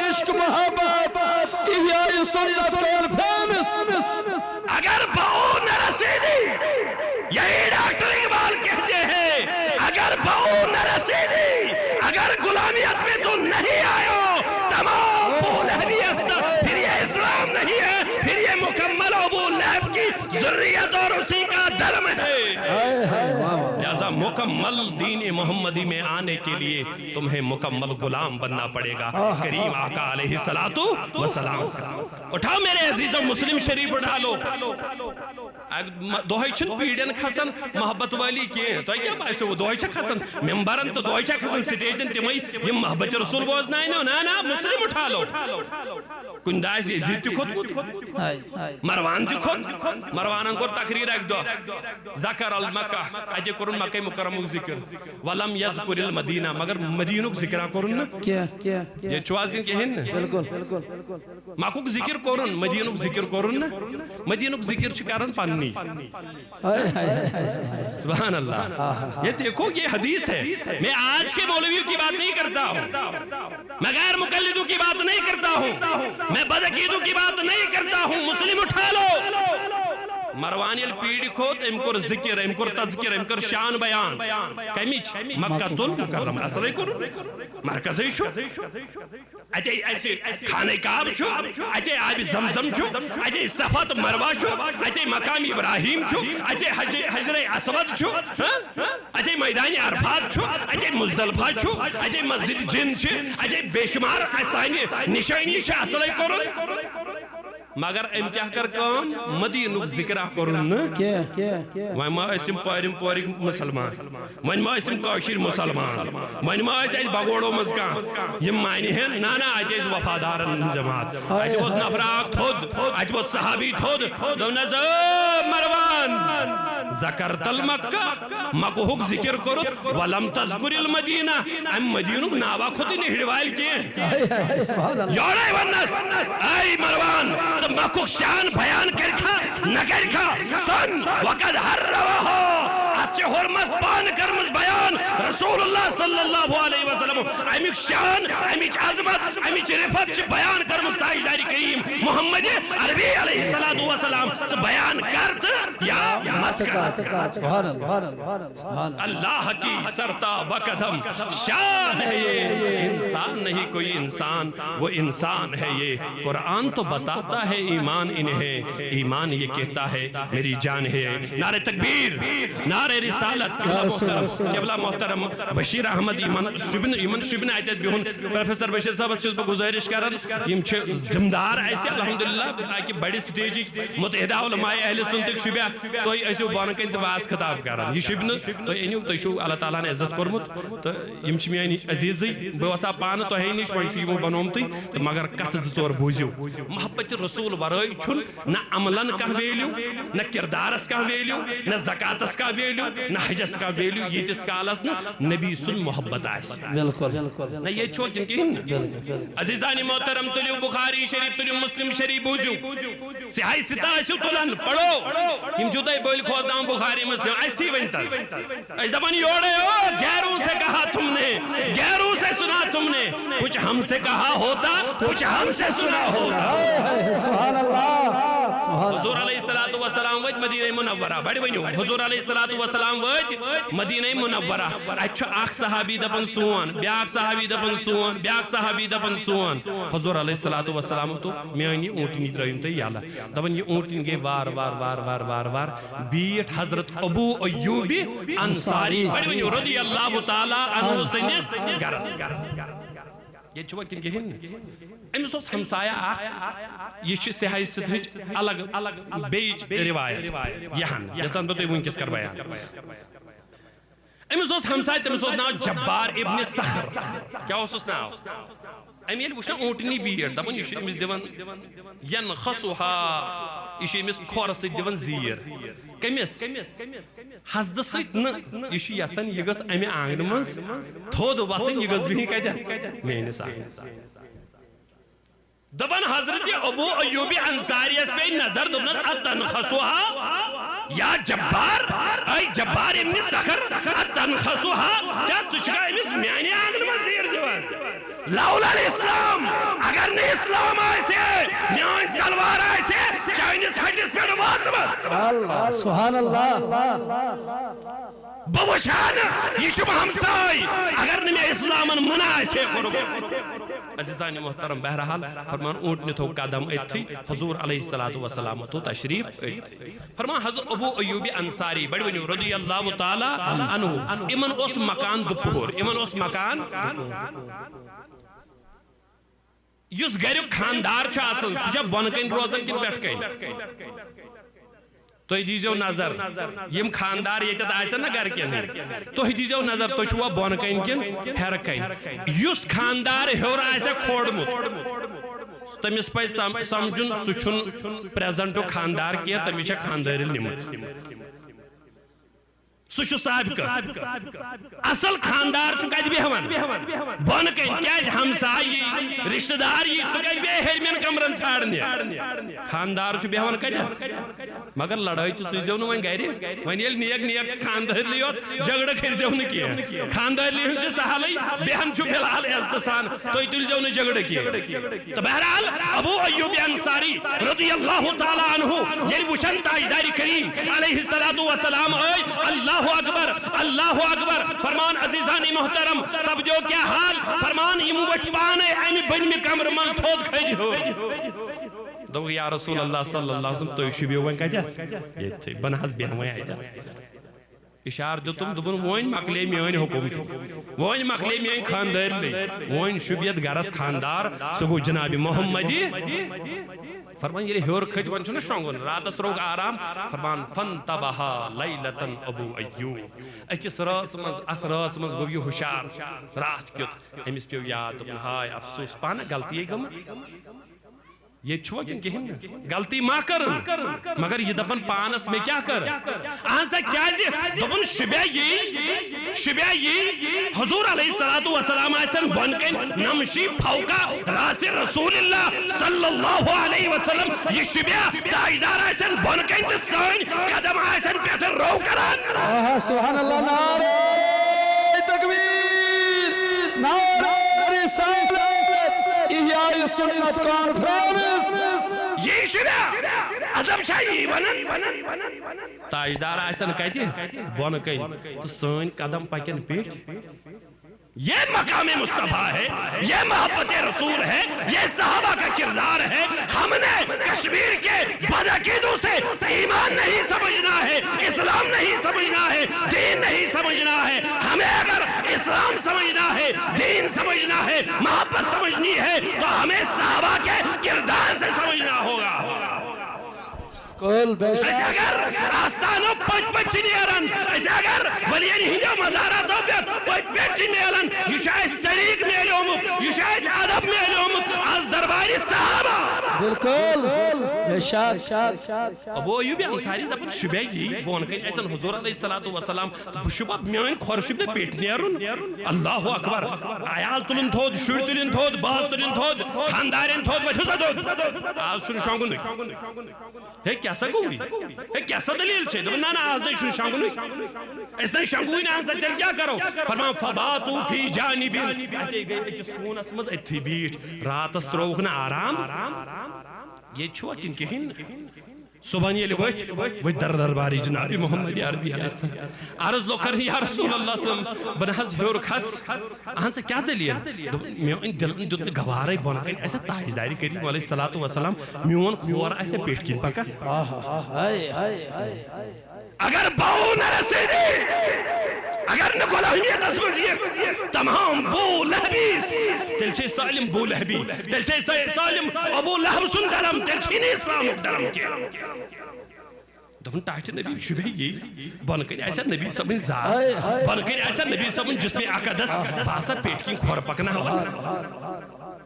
احیاء سنت کون فیمس اگر بہو نہ رسیدی یہی ڈاکٹر اقبال کہتے ہیں اگر بہو نہ رسیدی اگر غلامیت میں تو نہیں آئے تمام ابو لہبی پھر یہ اسلام نہیں ہے پھر یہ مکمل ابو لہب کی ذریت اور اسی کا درم ہے لہذا مکمل دین محمدی میں آنے کے لیے تمہیں مکمل غلام بننا پڑے گا کریم آقا علیہ السلام اٹھاؤ میرے عزیزوں مسلم شریف اٹھا لو دوہی چھن پیڑن کھسن محبت والی کیے تو کیا باعث وہ دوہی چھن کھسن ممبرن تو دوہی چھن کھسن سٹیجن تمہیں یہ محبت رسول بوز نائن نا مسلم اٹھا لو کن دائز عزیز تی خود مروان تی خود مروان انکور تقریر ایک دو ذکر المکہ اجے کرن مکہ مکرم ذکر ولم یذکر المدینہ مگر مدینہ ذکر کرن کیا یہ چوازین کے ہیں بالکل ماکو ذکر کرن مدینہ ذکر کرن مدینہ ذکر چکارن پانی سبحان اللہ یہ دیکھو یہ حدیث ہے میں آج کے مولویوں کی بات نہیں کرتا ہوں میں غیر مقلدوں کی بات نہیں کرتا ہوں میں بدعقیدوں کی بات نہیں کرتا ہوں مسلم اٹھا لو مروانی الپیڑی کھوت امکر ذکر امکر تذکر امکر شان بیان کمیچ مکہ تل مکرم اصلی کرو مرکزی شو اجے ایسے خانہ کعبہ چھو اجے آب زمزم چھو اجے صفات مروہ چھو اجے مقام ابراہیم چھو اجے حجر اسود چھو اجے میدان عرفات چھو اجے مزدلفہ چھو اجے مسجد جن چھو اجے بے شمار اسانی نشانی چھو اصلی کرو مگر ام کیا کر کام مدینہ ذکرہ کرن وائن ما اسم پارم پوری مسلمان وائن ما اسم کاشر مسلمان وائن ما اسم بگوڑو مزکا یہ معنی ہے نانا اجیز وفادارن جماعت اجبوت نفراق تھود اجبوت صحابی تھود دو نظر مروان ذکرت المکہ مکہوک ذکر کرت ولم تذکر المدینہ ام مدینہ ناوا خودی نہڑوائل کیے جوڑے ونس اے مروان مکہوک شان بیان کرکھا نہ کرکھا سن وقد ہر روا ہو اچھے حرمت پان کرمز بیان رسول اللہ صلی اللہ علیہ وسلم امیک شان امیک عظمت امیک رفت بیان کرمز تاجداری کریم محمد عربی علیہ السلام سے بیان کرت یا مت کرت اللہ کی سرتا بقدم شان ہے یہ انسان نہیں کوئی انسان وہ انسان ہے یہ قرآن تو بتاتا ہے ایمان انہیں ایمان یہ کہتا ہے میری جان ہے نعرہ تکبیر نعرہ رسالت قبلہ محترم بشیر احمد ایمن شبن آیتت بیہن پروفیسر بشیر صاحب اس چیز پر گزارش کرن یم چھے زمدار ایسے الحمدللہ تاکہ بڑی سٹیجی متحدہ علماء اہل سنتک شبہ تو ایسے بانکہ انتباس خطاب کرن یہ شبن تو اینیو تو ایشو اللہ تعالیٰ نے عزت کرمت تو یم چھے میانی عزیزی بواسا پان تو ہے نیش پانچو یمو بنومتی تو مگر کت زتور بوزیو محبت رسول برائی چھن نہ عملن کا ویلیو نہ کردارس کا ویلیو نہ زکاتس کا ویلیو نہ حجس کا ویلیو یہ تس کالس نا نبی سن محبت آس نہ یہ چھو کن عزیزانی محترم تلیو بخاری شریف تلیو مسلم شریف بوزیو سیاہی ستا ایسو تلن پڑھو ہم جدائی بولی کھوز دام بخاری مسلم ایسی ونتر ایس دبانی یوڑے ہو گیروں سے کہا تم نے گیروں سے سنا تم نے کچھ ہم سے کہا ہوتا کچھ ہم سے سنا ہوتا سبحان اللہ حضور علیہ والسلام وات مدینہ منورہ بڑی ونیو حضور علیہ الصلوۃ والسلام وات مدینہ منورہ اچھ اخ صحابی دپن سون بیاکھ صحابی دپن سون بیاکھ صحابی دپن سون حضور علیہ الصلوۃ والسلام تو میانی اونٹنی ترایون تے یالا دپن یہ اونٹنی گئی وار وار وار وار وار وار بیٹھ حضرت ابو ایوب انصاری بڑی ونیو رضی اللہ تعالی عنہ سنس گرس یہ چھو وقت انکے ہن امس اوس ہمسایہ اخ یہ سیاحی ستھچ الگ بیچ روایت یہاں یسان تو ونکس کر بیان امس اوس ہمسایہ تمس اوس ناو جبار ابن صخر کیا اوس ناو ام یل وچھنا اونٹنی بیٹ دپن یہ امس دیوان ینخصها یہ امس کھور سۭتۍ دیوان زیر کمس حسدٕ سۭتۍ نہٕ یہ یژھان یہ گژھ امہِ آنگنہٕ منٛز تھوٚد وۄتھٕنۍ یہ گژھ بِہِنۍ کتٮ۪تھ میٲنِس آنگنس دپان حضرت ابو ایوب انصاری اس پہ نظر دپنس اتنخصها یا جبار اے جبار ابن صخر اتنخصها کیا ژٕ چھکھا أمِس میانہِ آنگنہٕ منٛز زیر دِوان لولا الاسلام اگر نہ اسلام آسے میان تلوار آسے چٲنِس ہٹِس پٮ۪ٹھ واژمٕژ اللہ سبحان اللہ بہٕ وٕچھان یہِ چھُم ہمساے اگر نہ مےٚ اسلامن منع آسے کوٚرمُت عزیزان محترم بہرحال فرمان اونٹنی تھو قدم اتھی حضور علیہ الصلوۃ والسلام تو تشریف اتھی فرمان حضرت ابو ایوب انصاری بڑی ونیو رضی اللہ تعالی عنہ امن اس مکان دپہر امن اس مکان یس گریک خاندار چھ آسان سہ بون کن روزان کن پٮ۪ٹھ کن تُہۍ دیٖزیو نظر یم خاندار ییٚتٮ۪تھ آسن نا گرکٮ۪ن ہٕنٛدۍ تُہۍ دیٖزیو نظر تُہۍ چھُوا بۄن کن کن ہیرٕ کن یُس خاندار ہیوٚر آسہِ کھولمُت تٔمِس پزِ سمجھُن سُہ چھُنہٕ پریزنٹُک خاندار کینٛہہ تٔمِس چھےٚ خاندٲرِل نِمٕژ سُہ چھُ سابقہٕ اصل خاندار چھُ کتہِ بیہوان بۄن کن کیازِ ہمساے یی رشتہٕ دار یی سُہ گژھِ بیٚیہِ ہیٚرمٮ۪ن کمرن ژھانڈنہِ خاندار چھُ بیہوان کتٮ۪تھ مگر لڑٲے تہِ سوٗزیو نہٕ وۄنۍ گرِ وۄنۍ ییٚلہِ نیک نیک خاندٲرلی یوت جگڑٕ کٔرزیو نہٕ کینٛہہ خاندٲرلی ہُنٛد چھُ سہلٕے بیہن چھُ فِلحال عزتہٕ سان تُہۍ تُلزیو نہٕ جگڑٕ کینٛہہ تہٕ بہرحال ابو ایوب انصاری رضی اللہ تعالی عنہ ییٚلہِ وٕچھان تاجدار کریم علیہ الصلوۃ والسلام ٲے اللہ اکبر فرمان عزیزان محترم سپدیو کیا حال فرمان یم وٹ پانے امی بنمی کمر من تھوت کھج ہو دو یا رسول اللہ صلی اللہ علیہ وسلم تو شبیو ون کجت یہ تھی بنہز بیہویں آیت اشار دو تم دبن وین مقلے میان حکومت وین مقلے میان خاندار لی وین شبیت گرس خاندار سگو جناب محمدی فرمان یہ ہیور کھج ون چھنا شونگن رات سروگ آرام فرمان فانتبہا لیلتن ابو ایوب اکس رات منز گو یہ ہوشار رات کیت امس پیو یاد دپن ہائے افسوس پانا غلطی گمت یہ چھوا کن کہن غلطی ما کرن مگر یہ دپن پانس میں کیا کر آنسا کیا جی دپن شبیہ یہ حضور علیہ الصلوۃ والسلام آسن بن کن نمشی پھوکا راس رسول اللہ صلی اللہ علیہ وسلم یہ شبیہ تاجدار آسن بن کن تسان قدم آسن پیتر رو کران سبحان اللہ نعرہ تکبیر نعرہ رسالت احیاء سنت کانفرنس یہ شبیہ عذب چاہیے ونن تاجدار آسن کہتی بون کن تو سان قدم پکن پیٹ یہ مقام مصطفیٰ ہے یہ محبت رسول ہے یہ صحابہ کا کردار ہے ہم نے کشمیر کے بدعقیدوں سے ایمان نہیں سمجھنا ہے اسلام نہیں سمجھنا ہے دین نہیں سمجھنا ہے ہمیں اگر اسلام سمجھنا ہے دین سمجھنا ہے محبت سمجھنی ہے تو ہمیں صحابہ کے کردار سے سمجھنا ہوگا ایسے اگر آستانو پچ نیرن ایسے اگر ولیین ہندو مزاراتوں پر پچ نیرن یہ شاید طریق میلیومت یہ شاید عدب میلیومت از درباری صحابہ بالکل بے شک ابو ایوب انصاری دپن شبہ یہ بون کن ایسن حضور علیہ الصلوۃ والسلام بشبہ میان خورشب نے پیٹ نیرن اللہ اکبر عیال تلن تھود شر تلن تھود باز تلن تھود خاندارن تھود بچھوسا تھود آج سن شانگن ہے کیسا گوئی ہے کیسا دلیل چھے دبن نانا آج دے شن شانگن ایسا شانگوئی نے آنسا دل کیا کرو فرمان فباتو فی جانبین ایتے گئے ایک سکون اسمز ایتھی بیٹ رات اس روکنا آرام یہ چھوٹن کہن صبح یہ وت درباری جناب محمد عربی علیہ السلام عرض لو کر یا رسول اللہ صلی اللہ علیہ وسلم بن حض ہیور کھس اہن سے کیا دلیل میون دل دیت گوارے بن کن ایسے تاجداری کریم علیہ الصلوۃ والسلام میون کھور ایسے پیٹ کن پکا اگر باو نہ رسیدی اگر نکولہنیت اسمزیت تمام بو لہبیس تل چھے سالم بو لہبی تل چھے سالم ابو لہب سن درم تل چھینی اسلام درم کے دفن تاہت نبی شبہ یہ بنکن ایسا نبی سبن ذات بنکن ایسا نبی سبن جسم اقدس باسا پیٹ کی کھور پکنا ہوا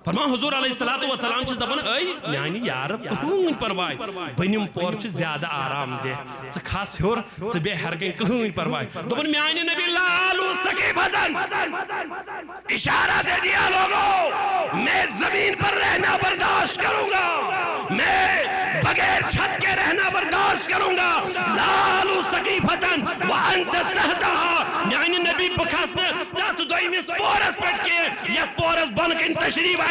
فرمان حضور علیہ السلام چھس دبن ائی یعنی یار کہون پروائی بنیم پور چھ زیادہ آرام دے ژٕ کھس ہیور ژٕ بے ہرگن کہون پروائی دبن میانی نبی لالو سکی بدن اشارہ دے دیا لوگوں میں زمین پر رہنا برداشت کروں گا میں بغیر چھت کے رہنا برداشت کروں گا لالو سکی بدن وانت تحتہا میانی نبی بکھست تحت دوئیمیس پورس پٹ کے یا پورس بن کے تشریف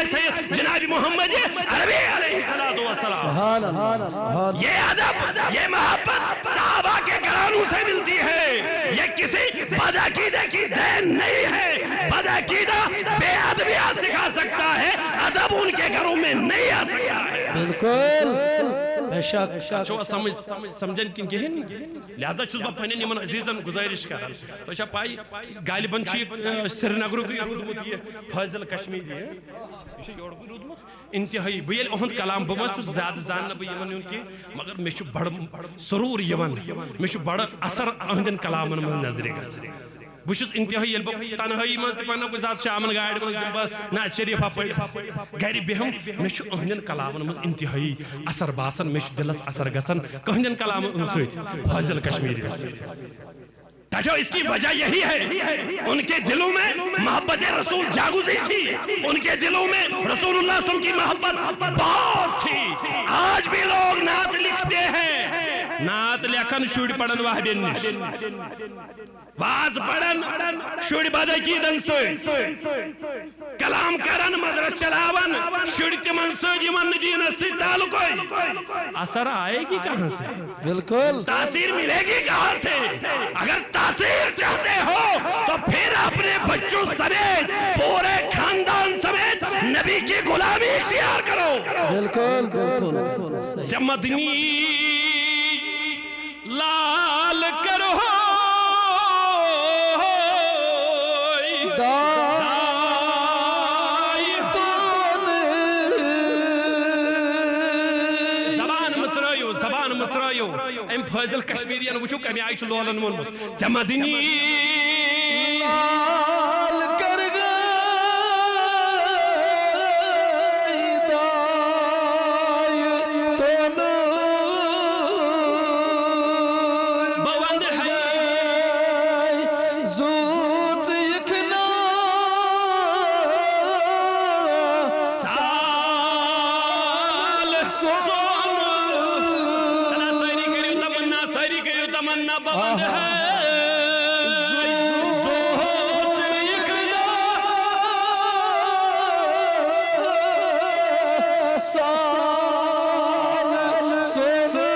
جناب محمد عربی علیہ السلام یہ ادب یہ محبت صحابہ کے گھرانوں سے ملتی ہے یہ کسی بدعقیدہ کی دین نہیں ہے بدعقیدہ بے ادبیہ سکھا سکتا ہے ادب ان کے گھروں میں نہیں آ سکتا ہے بالکل بے شک چھو سمجھن کن کہن لہذا چھوز با پہنین یمن عزیزن گزارش کرن تو اچھا پائی غالباً چھو سرینگرو کی رودمت یہ فیضل کشمیری ہے یہ یورکو رودمت انتہائی بیل اہند کلام بمس چھو زیادہ زاننا بی یمن یون کی مگر میں چھو بڑ سرور یمن میں چھو بڑ اثر اہندن کلامن من نظرے گا سر بشس انتہائی یلبا تنہائی منز پہنا کوئی ذات شامن گاڑی من نات شریفہ پڑھ گھری بہم میں چھو اہندن کلامن منز انتہائی اثر باسن میں چھو دلس اثر گسن کہندن کلامن سویت فیضل کشمیری سویت تاکہ اس کی وجہ یہی ہے ان کے دلوں میں محبت رسول جاگوزی تھی ان کے دلوں میں رسول اللہ صلی اللہ علیہ وسلم کی محبت بہت تھی آج بھی لوگ نعت لکھتے ہیں نعت لکھن شوڑ پڑن وحبین نش واز پڑن شوڑ بدعقیدن سوئی کلام کرن مدرس چلاون شوڑ تمن سوئی یمن دین سے تعلق اثر آئے گی کہاں سے بالکل تاثیر ملے گی کہاں سے اگر تاثیر چاہتے ہو تو پھر اپنے بچوں سمیت پورے خاندان سمیت نبی کی غلامی اختیار کرو بالکل بالکل جب مدنی لال کرو ام فیضل کشمیریان وچھو کمی آئی چھو لولن مونمت زمدنی لال کر گئی دائی تونو بوند ہے زود یکنا سال سونو تمنا بوند ہے زود یکنا سال سونو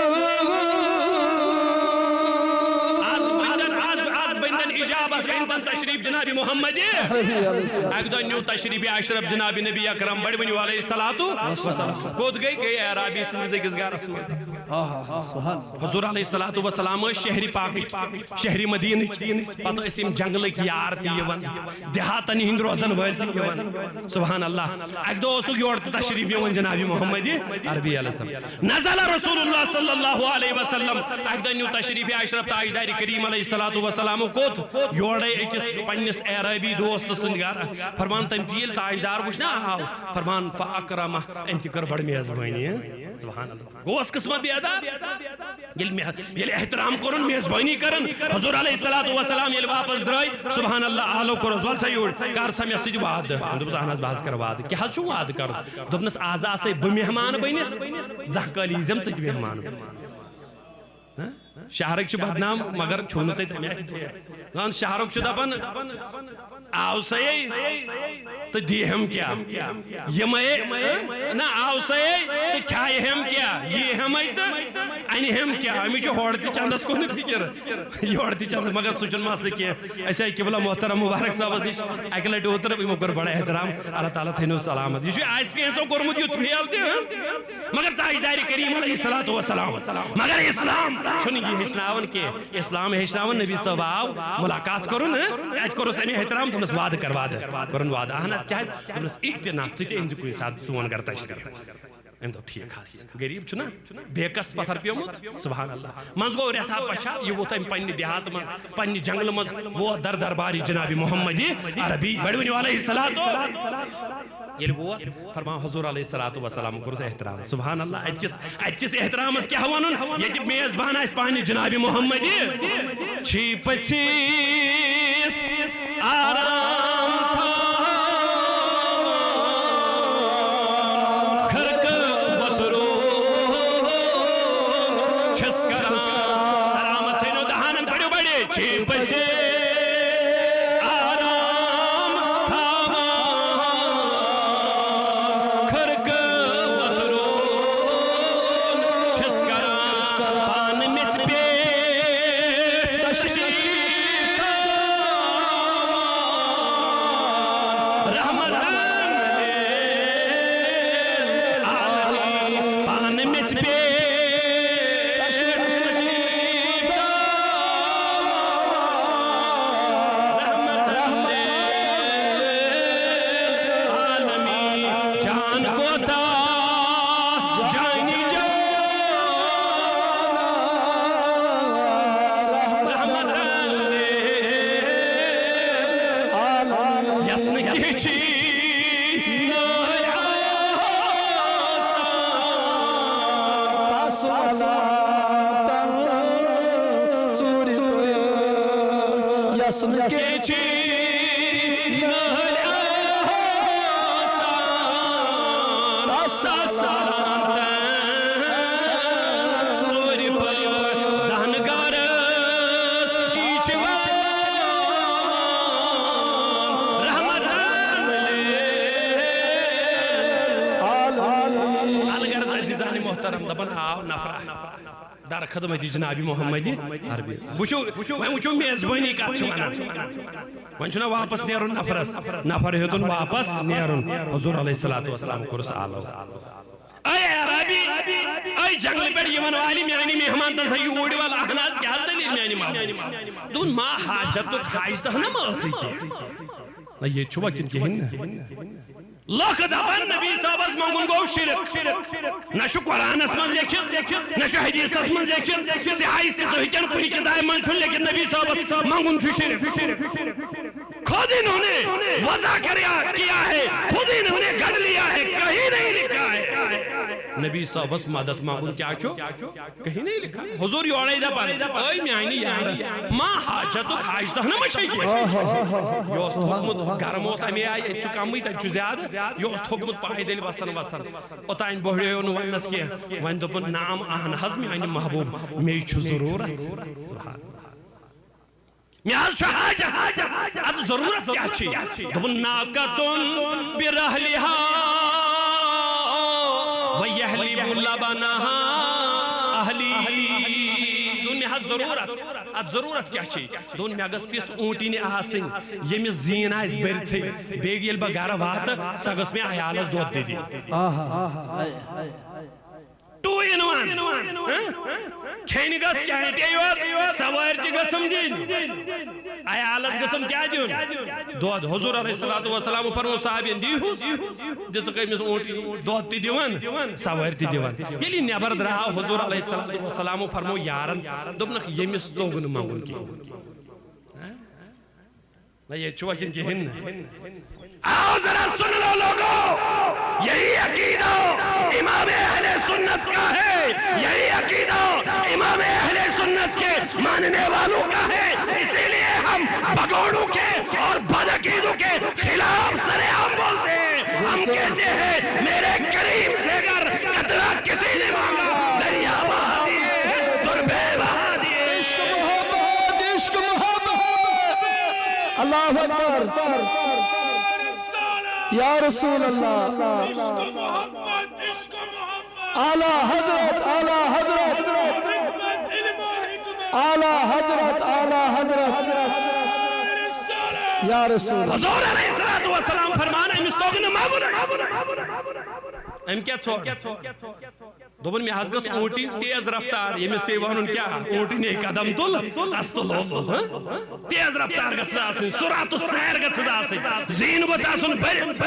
آز بندن اجابت بندن تشریف جناب محمد ایک دن نیو تشریف اشرف جناب نبی اکرم بڑی بنیو علیہ السلام کود گئی عرابی سندزے کس گار اسمز حضور علیہ السلام شہری پاک شہری مدینہ پتہ اسم جنگل کی یار تی یون دیہاتن ہند روزن ول تی یون سبحان اللہ ایک دو اسو یورت تشریف یون جناب محمد عربی علیہ السلام نزل رسول اللہ صلی اللہ علیہ وسلم ایک دن نیو تشریف اشرف تاجدار کریم علیہ السلام کوت یوڑے اکس پنس عربی دوست سند گھر فرمان تم تیل تاجدار وچنا آو فرمان فاکرمہ انت کر بڑ میزبانی سبحان اللہ گوس قسمت بھی ادا یل احترام کرن میزبانی کرن حضور علیہ السلام یل واپس درائی سبحان اللہ آلو کرو زوال سیوڑ کار سمی سج وعد دوبس اہنس بحث کر وعد کہ حض چھو وعد کر دوبنس آزا سے بمہمان بینت زہکالی زم سج مہمان شہرک چھ بدنام مگر چھونا تے تمہیں شہرک چھ دپان آو سیے تو دی ہم کیا یہ نا آو سیے تو کھائے ہم کیا یہ ہم تو این ہم کیا ہمیں چھو ہوڑتی چندس کو نہیں فکر یہ ہوڑتی چندس مگر سوچن مسئلہ کیا ایسے قبلہ محترم مبارک صاحب سے اکلے ڈوتر امیو کر بڑا احترام اللہ تعالیٰ تھینو سلامت یہ چھو آئیس کے ہنسوں کرمود یوت پھیلتے ہیں مگر تاجدار کریم علیہ السلام مگر اسلام چھن یہ ہشناون کے اسلام ہشناون نبی صاحب آو ملاقات کرن ایت کرو سمی احترام تمس وعدہ کر وعدہ کرن وعدہ اہنس کیا ہے تمس اقتنا سچ انز کوئی ساتھ سون کرتا ام تو ٹھیک ہاس غریب چھنا بیکس پتھر پیومت سبحان اللہ منز گو رہتا پشا یہ وہ تم پنی دیہات مز پنی جنگل مز وہ در درباری جناب محمد عربی بڑونی علیہ الصلوۃ یہ وہ فرما حضور علیہ السلام کرس احترام سبحان اللہ اتکس احترام اس کیا ونن یہ میزبان اس پانی جناب محمد چھی پچیس آرام در خدمت جناب محمد عربی وچو میزبانی کات چھ ونان ون چھنا واپس نیرن نفر ہیتن واپس نیرن حضور علیہ السلام کرس آلو اے عربی اے جنگل پیٹ یمن والی میانی مہمان تن تھا یوڑی والا احناز کیا دلیل میانی محمد دون ما حاجت تو خواہش تہ نا ماسی کی یہ چھوا کن کہن لوک دپان نبی صاحب منگن گو شرک نشو قرآن من لیکن نشو حدیث من لیکن سہائی سے تو ہکن کنی کتاب من چھن لیکن نبی صاحب منگن چھو شرک خود انہوں نے وضع کیا ہے خود انہوں نے گھڑ لیا ہے کہیں نہیں لکھا ہے نبی صاحب اس مدد مانگن کیا چھو کہیں نہیں لکھا حضور یوڑائی دا پانی اے میانی یاری ما حاجت و حاج دہنا مچھے کی یوست حکمت گرموس امی آئی اچھو کمی تجھو زیادہ یوست حکمت پاہی دل وسن اتائن بہڑے انہوں ونس کیا وین دپن نام آہن حضمی آنی محبوب میں چھو ضرورت سبحان میاز چھو حاجت اد ضرورت کیا چھی دپن ناکتن برحلہا ویحلب لبنہا اہلی دون میں حد ضرورت اد ضرورت کیا چھی دون میں اگست تیس اونٹی نے آسن یہ میں زین آئیس برتھے بیگیل بگارہ وات سگس میں آیالس دوت دے دی ٹو ان ون کھینی گس چاہتے یوت سوائر تی گسم دین آیالس گسم کیا دیون دود حضور علیہ السلام فرمو صحابین دیوس جس قیمس اونٹی دود تی دیون سوائر تی دیون یلی نیبر درہا حضور علیہ السلام فرمو یارن دبنک یمیس دوگن مانگن کی نا یہ چوہ کن کی ہن آؤ ذرا سن لو لوگو یہی عقیدہ امام اہل سنت کا ہے یہی عقیدہ امام اہل سنت کے ماننے والوں کا ہے اسی لیے ہم بگوڑوں کے اور بدعقیدوں کے خلاف سر عام بولتے ہیں ہم کہتے ہیں میرے کریم سے اگر قطرہ کسی نے مانگا دریا بہا دیے دربے بہا دیے اللہ اکبر یا رسول اللہ اعلی حضرت اعلی حضرت اعلی حضرت اعلی حضرت یا رسول حضور علیہ السلام فرمان امس توگن مامون ام کیا چھوڑ دوبن میں حضرت اونٹی تیز رفتار یمس پہ ونن کیا اونٹی نے قدم تل استغفر تیز رفتار گژھِ آسٕنۍ سرعت السیر گژھِ آسٕنۍ زین گژھِ آسُن بٔرِتھ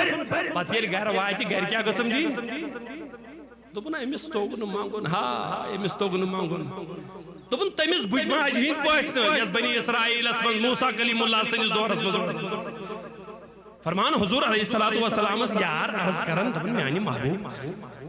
پتہٕ ییٚلہِ گرٕ واتہِ گرِ کیٛاہ گٔژھم دِنۍ دوٚپُن أمِس توٚگ نہٕ منٛگُن ہا أمِس توٚگ نہٕ منٛگُن دوٚپُن تٔمِس بٕجہِ ماجہِ ہِنٛدۍ پٲٹھۍ تہٕ یۄس بنی اسرائیلس منٛز موسیٰ کلیم اللہ سٕنٛدِس دورس منٛز فرمان حضور علیہ السلام یار عرض کرن دپن میانی محبوب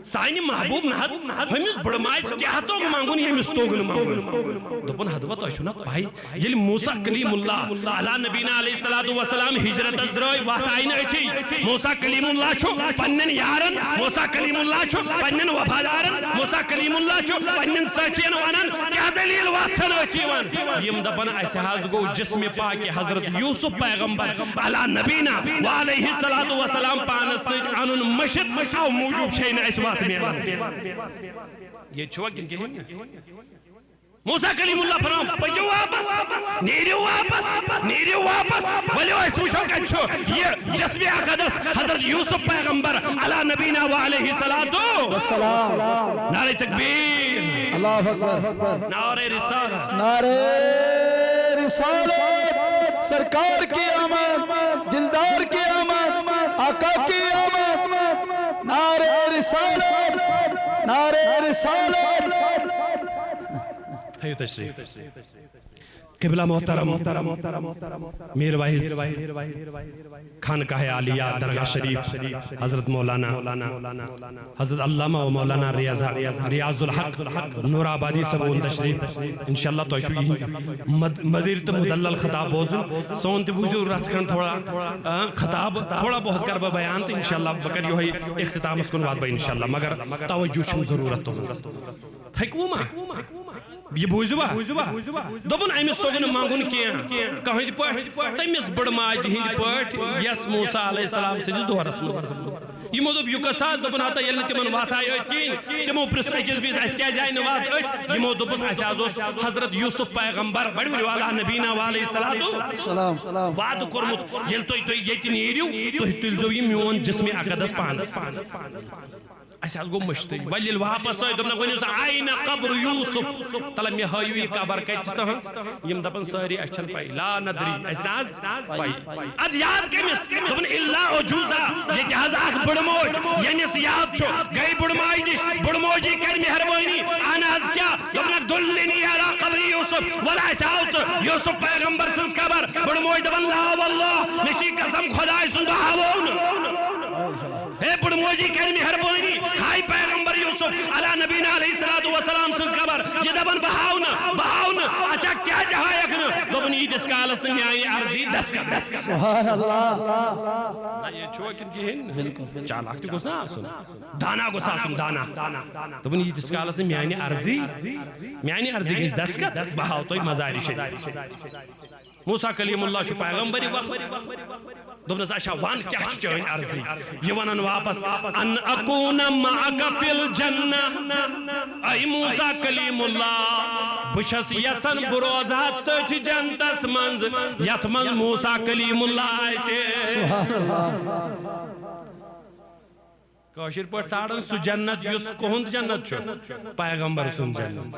سانی محبوب نحظ ہمس بڑ ماج کیا توگ مانگون یمس توگ نہ مانگون دپن حضبہ تو چھنا پائی یل موسیٰ کلیم اللہ علی نبینا علیہ السلام ہجرت از درائے وقت آئین اچھی موسیٰ کلیم اللہ چھو پنن یارن موسیٰ کلیم اللہ چھو پنن وفادارن موسیٰ کلیم اللہ چھو پنن سچین ونن کیا دلیل وقت چھن اچھی ون یم دپن ایسے حاض گو جسم پاک حضرت یوسف پیغمبر علی نبینا وعلیہ السلام پانس انن مشد او موجوب شئین ایس بات میں یہ چھوا کن کے ہیں موسیٰ کلیم اللہ فرام پجو واپس نیریو واپس ولیو اس وشو کچھو یہ جسم اقدس حضرت یوسف پیغمبر علی نبینا وعلیہ السلام نعرہ تکبیر اللہ اکبر نعرہ رسالہ نعرہ رسالت سرکار کی آمد دلدار کی آمد آقا کی آمد نعرہ رسالت نعرہ رسالت تھیو تشریف قبلہ محترم میر واحد خانقاہ عالیہ درگاہ شریف حضرت مولانا حضرت علامہ و مولانا ریاض الحق نور آبادی سبون تشریف انشاءاللہ تو ایشو یہی مدیر تو مدلل خطاب بوزن سون تی بوزو رس کھن تھوڑا خطاب تھوڑا بہت کربا بیان تو انشاءاللہ بکر یوہی اختتام اس کن واد با انشاءاللہ مگر توجہ شم ضرورت تو تھیکو ما یہ بوزوا دبن امس توگن مانگن کیا کہیں پٹ تمس بڑ ماج ہند پٹ یس موسیٰ علیہ السلام سندس دورس مز یمو دب یو کساز دبن ہتا یل تمن وات آئی ات کین تمو پرس اکس بیس اس کیا جائے نوات ات یمو دبس اس آز حضرت یوسف پیغمبر بڑ والا نبینا علیہ السلام وعد کرمت یل تو یت نیریو تو تلزو یہ میون جسم اقدس پانس اسے گو مشتی ولیل واپس آئی دبنا ونیو سا آئین قبر یوسف تلم یہ ہائیو یہ قبر کچھ تہنس یم دپن ساری اچھن پائی لا ندری اس ناز پائی اد یاد کمیس دبن اللہ عجوزا یہ جہاز آخ بڑموج ینیس یاد چھو گئی بڑمائی نش بڑموجی کر مہربانی آنا از کیا دبنا دلنی علا قبر یوسف ولا اساوت یوسف پیغمبر سنس قبر بڑموج دبن لا واللہ نشی قسم خدای سن بہاون اے بڑموجی کر مہربانی ہائی پیغمبر یوسف علی نبینا علیہ السلام سنس خبر یہ دبن بہاؤن اچھا کیا جہاں یکن دبن یہ دس کالس میں آئی عرضی دس کا سبحان اللہ یہ چھوڑ کن کی ہیں چالاک تو گسنا آسن دانا گسا آسن دانا دبن یہ دس کالس میں آئی عرضی گئی دس کا بہاؤ تو مزاری شدید موسیٰ کلیم اللہ چھو پیغمبری وقت دبنس اچھا وان کیا چاہین عرضی یہ ونن واپس ان اکون معک فی الجنہ ای موسیٰ کلیم اللہ بشس یسن بروزات تجھ جنتس منز یت منز موسیٰ کلیم اللہ ایسے سبحان اللہ کاشر پر ساڑن سو جنت یس کہند جنت چھو پیغمبر سن جنت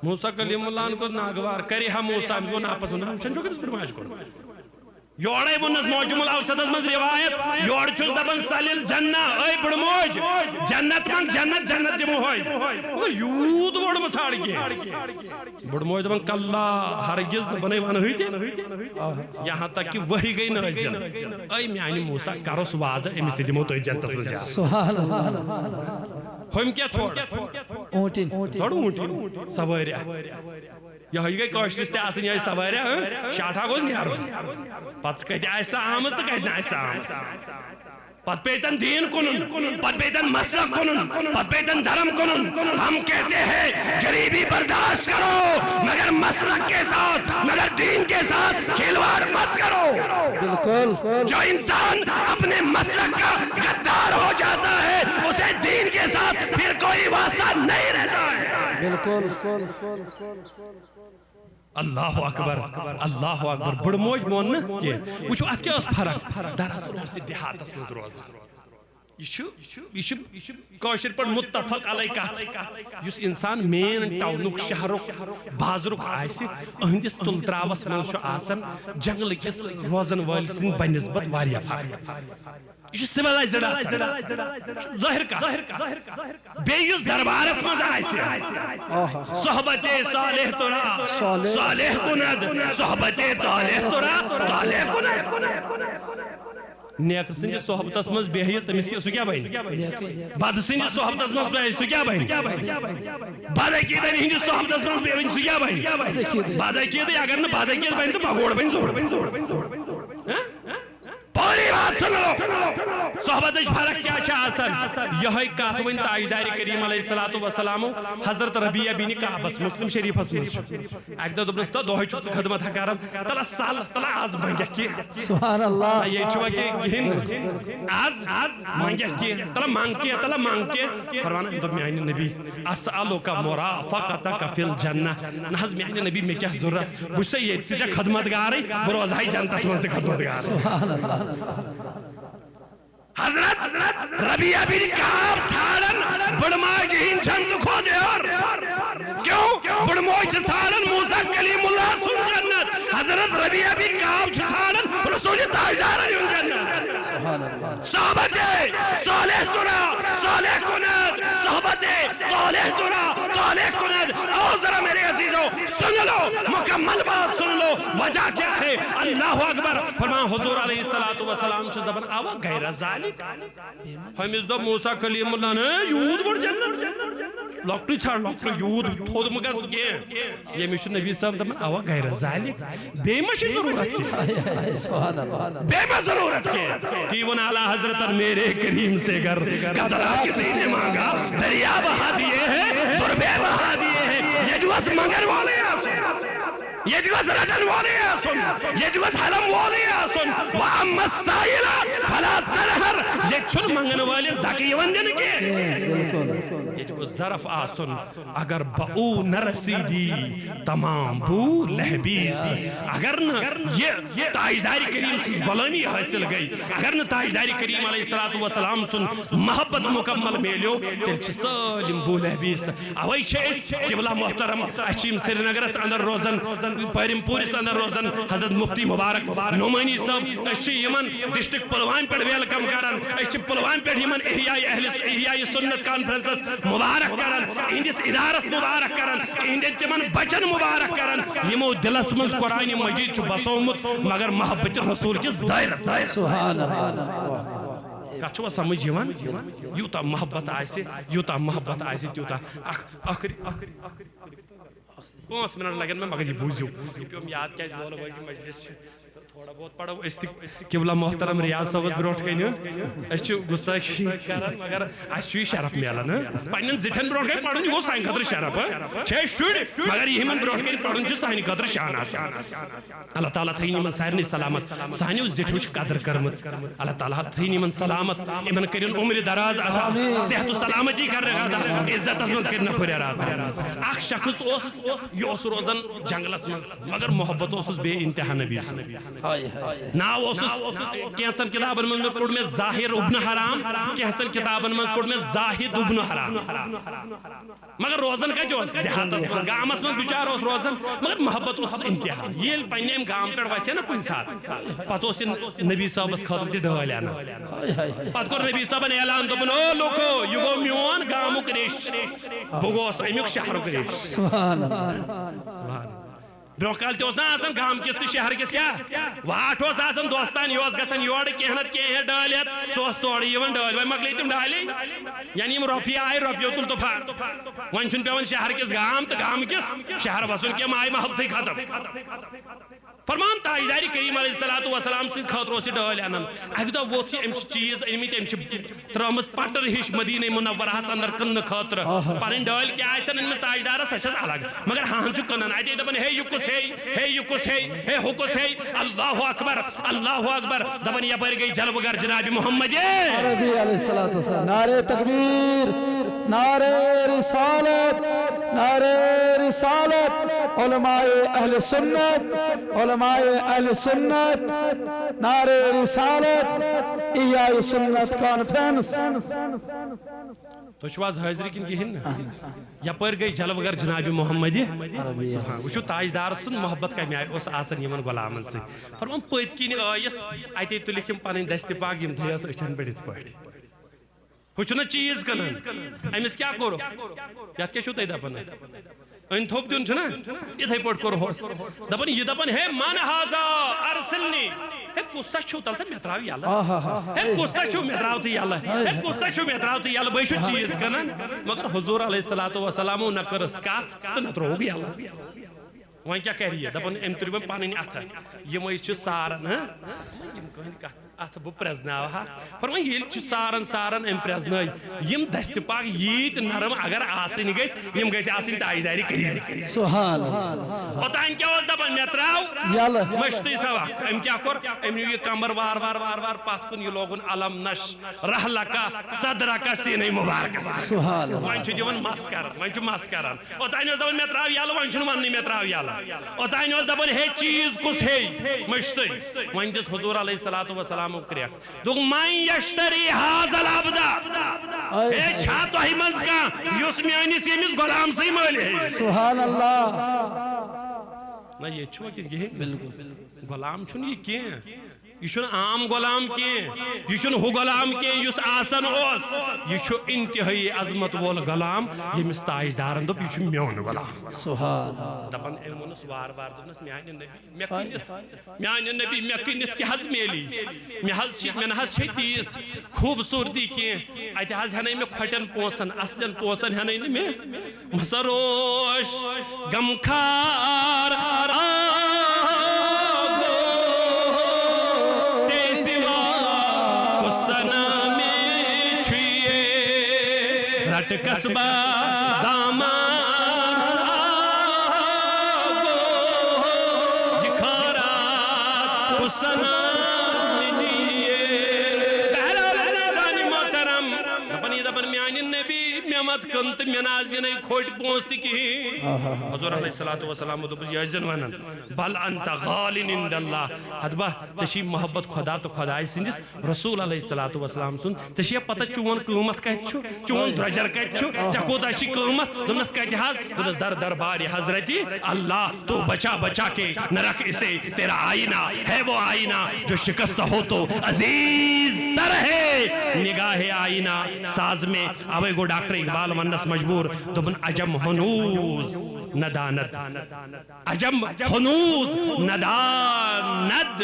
موسیٰ کلیم اللہ کو ناگوار کری ہم موسیٰ کو ناپسند ہم چھو کبس برماش کرو یوڑے بنس موجم الاوسط مز روایت یوڑ چھس دبن سلیل جنہ اے بڑموج جنت منگ جنت دمو ہوئی یود بڑ مساڑ گئے بڑموج دبن کاللہ ہرگز دبنے وان ہوئی تھے یہاں تک کہ وہی گئی نازل اے میانی موسیٰ کرو سواد امیستی دمو تو جنت سمجھ جا سبحان اللہ ہوئیم کیا چھوڑ اونٹین چھوڑ اونٹین سواریا یہ ہوئی گئی کوشلستے آسن یہ سواریا شاٹھا گوز نیارو پتس کہتے ایسا آمد تو کہتے ایسا آمد پت پیتن دین کنن پت پیتن مسلک کنن پت پیتن دھرم کنن ہم کہتے ہیں غریبی برداشت کرو مگر مسلک کے ساتھ مگر دین کے ساتھ کھلوار مت کرو بالکل جو انسان اپنے مسلک کا غدار ہو جاتا ہے اسے دین کے ساتھ پھر کوئی واسطہ نہیں رہتا ہے. بالکل اللہ اکبر اللہ اکبر بڑ موج مون نا کہ وچھو ات کیا اس فرق دراصل اس دیہاتس مز روزان یہ کاشر پر متفق علیہ کت یس انسان مین ٹاؤنک شہرک بازرک آسی اہندس تل تراوس مز آسان جنگل کس روزن وال سن بنسبت واریاہ فرق یہ سیولائزڈ آسان ظاہر کا بیس دربارس مز آسی صحبت صالح ترا صالح کند صحبت طالح ترا طالح کند نیک سنجھ صحبتس مز بیہیت تمس کی سو کیا بہن بد سنجھ صحبتس مز بیہیت سو کیا بہن بد عقیدہ ہند صحبتس مز بیہیت سو کیا بہن بد عقیدہ اگر نہ بد عقیدہ بہن تو بگوڑ بہن زور پوری بات سن لو صحبت فرق کیا چھا آسان یہ کات ون تاجدار کریم علیہ السلام حضرت ربیعہ بن کعبس مسلم شریف اس مز ایک دو دبنس تو دوہی چھو خدمت کران تلا سال تلا آز بنگہ کی سبحان اللہ یہ چھو کہ گہن آز مانگہ کی تلا مانگ کے فرمانا دب میانی نبی اسألوک مرافقتک فی الجنہ نحض میانی نبی میں کیا ضرورت بجھ سے یہ تجھے خدمت گاری بروزہائی جنت اس مز خدمت گاری سبحان اللہ حضرت ربیعہ بن کعب چھاڑن بڑمائی جہین جنت کھو دیار کیوں بڑمائی چھاڑن موسیٰ کلیم اللہ سن جنت حضرت ربیعہ بن کعب چھاڑن رسول تاجدارن ان جنت سبحان اللہ صحبت صالح ترا صالح کند صحبت طالح ترا طالح کند او ذرا میرے عزیزو سن لو مکمل بات سن لو وجہ کیا ہے اللہ اکبر فرمان حضور علیہ السلام چھز دبن آوا غیر ذالک ہم اس دو موسیٰ کلیم اللہ نے یود بڑھ جنت لوکٹی چھاڑ لوکٹی یود تھود مگس گئے یہ مشن نبی صاحب دبن آوا غیر ذالک بے مشی ضرورت کی سبحان اللہ بے میں ضرورت کے تیون اعلیٰ حضرت میرے کریم سے گر قطرہ کسی نے مانگا دریا بہا دیے ہیں دربے بہا دیے ہیں یہ جو اس منگر والے آسن یہ جو اس رٹن والے آسن یہ جو اس حلم والے آسن وَأَمَّا السَّائِلَ فَلَا تَنْهَرْ یہ چھن منگن والے ذاکی وندن کے یہ جو ظرف آسن اگر بہو نرسیدی تمام بو لہبیسی اگر نہ یہ تاجدار کریم سے غلامی حاصل گئی اگر نہ تاجدار کریم علیہ السلام سن محبت مکمل میلیو تل چھ سالم بو لہبیس اوئی چھ اس قبلہ محترم اچھیم سری نگرس اندر روزن پیرم پورس اندر روزن حضرت مفتی مبارک نعمانی صاحب اچھی یمن ڈسٹرک پلوان پر ویلکم کرن اچھی پلوان پر یمن احیاء سنت کانفرنسس مبارک کرن اندس ادارس مبارک کرن اندس تمن بچن مبارک کرن یمو دلس منز قرآن مجید چھ بسومت مگر محبت رسول کس دائرس سبحان اللہ کچھوا سمجھ یوان یوتا محبت آئیسی تیوتا آخری 5 منٹ لگن میں مگر یہ بوزیو یہ پیوم یاد کیا بولا واجی مجلس تھوڑا بہت پڑھو اس قبلہ محترم ریاض صاحب بروٹ کہیں اس چھو گستاخی کرن مگر اس چھو شرف میلن پنن زٹھن بروٹ کہیں پڑھن یہ سائن خطر شرف چھے شوڑ مگر یہ ہمن بروٹ کہیں پڑھن جو سائن خطر شان آسان اللہ تعالیٰ تھینی من سارنی سلامت سانی اس زٹھوش قدر کرمت اللہ تعالیٰ تھینی من سلامت امن کرن عمر دراز آتا صحت و سلامتی کر رہا تھا عزت اسمنز کرنا پھر رہا تھا اخ شخص یہ اس روزن جنگلس من مگر محبت اس بے انتہا نبی ناو اوسس کینسن کتابن من پڑھ میں ظاہر ابن حرام کینسن کتابن من پڑھ میں زاہد ابن حرام مگر روزن کا جو دیہاتس من گامس من بچار اس روزن مگر محبت اس انتہا یہ پنیم گام پہ ویسے نا کن ساتھ پتہ اس نبی صاحب اس خاطر تی ڈال آنا پتہ کر نبی صاحب نے اعلان دپن او لوکو یہ گو میون گامک ریش بگوس امیک شہرک ریش سبحان اللہ برونکال تے نا آسان گام کس تے شہر کس کیا واٹ اس آسان دوستان یوز گژھان یور کینت کینہ ڈالت سوس توڑ یوان ڈال وے مکلی تم ڈالی یعنی یم رۄپیہِ آئی رۄپیو تل طوفان وۄنۍ چھُنہٕ پیوان شہر کس گام تو گام کس شہر بسن کینٛہہ ماے محبتٕے ختم فرمان تاجدار کریم علیہ السلام سے خاطر سے ڈال انن اک دہ ووت ام چیز امت ام ترمز پٹر ہش مدینہ منورہس اندر کن خاطر پن ڈال کیا امس تاجدار سچ الگ مگر ہاں کنن اتہ دپان ہے یہ کس ہے یہ کس ہے ہو کس ہے اللہ اکبر دپان یپر گئی جلوہ گر جناب محمد عربی علیہ السلام نعرہ تکبیر نعرہ رسالت نعرہ رسالت علماء اہل سنت نعرہ رسالت احیاء سنت کانفرنس تو چواز حاضری کن کہن یپر گئی جلوہ گر جناب محمد وچو تاجدار سن محبت کمی آئی اس آسن یمن غلامن سے فرمان پت کن آئیس ایتی تو لکھم پنن دست پاک یم تھیس اچھن بڑھت پاٹ ہوچنا چیز کنن امس کیا کرو یاد کیا شو تی دپن ان تھوپ دیون چھنا اتھے پوٹ کرو ہوس دپن یہ دپن ہے من ہاذا ارسلنی ہے قصہ چھو تل سے متراو یالا ہے قصہ چھو متراو تی یالا ہے قصہ چھو متراو تی یالا بیشو چیز کنن مگر حضور علیہ السلام نہ کرس کات تو نہ تروگ یالا وہاں کیا کہہ رہی ہے دپن ام تربن پاننی اتھا یہ چھ سارن یم کہن کت ات بہ پرزناو ہا فرمان یل چھ سارن ام پرزنائی یم دست پاک ییت نرم اگر آسن گیس یم گیس آسن تاجداری کریم سبحان اللہ اوتان کیا اوس دپن متراو یالا مشتی سوا ام کیا کور ام یہ کمر وار پات کن یہ لوگن علم نش رحلکا صدرکا سینہ مبارک سبحان اللہ وان چھ دیون مس کران اوتان اوس دپن متراو یالا وان چھ وننی متراو یالا اوتان اوس دپن ہے چیز کس ہے مشتی وان دس حضور علیہ السلام کریک دوگ من یشتری حاضر العبدہ اے چھا تو ہی منز کا یس میانس یمس غلام سی مالی ہے سبحان اللہ نا یہ چھو کہ یہ غلام چھن یہ کیا یہ چھن عام غلام کیا یہ چھن ہو غلام کیا یس آسن اوس یہ چھو انتہائی عظمت وول غلام یمس تاجدارن دپ یہ چھو میون غلام سبحان اللہ دپن ایمونس وار دپنس میان نبی مے کنت کہ حض میلی مے حض چھ تیس خوبصورتی کی اتہ حض ہنے مے کھٹن پونسن اصلن پونسن ہنے مے مسروش غمخار رٹ قصبہ دامان آگو جکھارات حسنا میں دیئے بہرحال نیزانی محترم دپن میانی نبی میامت کنت منازی نہیں کھوٹ پونستی کی حضور علیہ السلام دپن یہ زنوانن بل انت غالن اند اللہ حدبہ چشی محبت خدا تو خدای سنجس رسول علیہ السلام سن چشی پتہ چون قیمت کہت چھو چون درجر کہت چھو چکوتا چی قیمت دنس کہت حاض دنس دربار حضرتی اللہ تو بچا کے نہ رکھ اسے تیرا آئینہ ہے وہ آئینہ جو شکست ہو تو عزیز تر ہے نگاہ آئینہ ساز میں اوے گو ڈاکٹر اقبال ونس مجبور دبن عجم ہنوز نداند عجم ہنوز نداند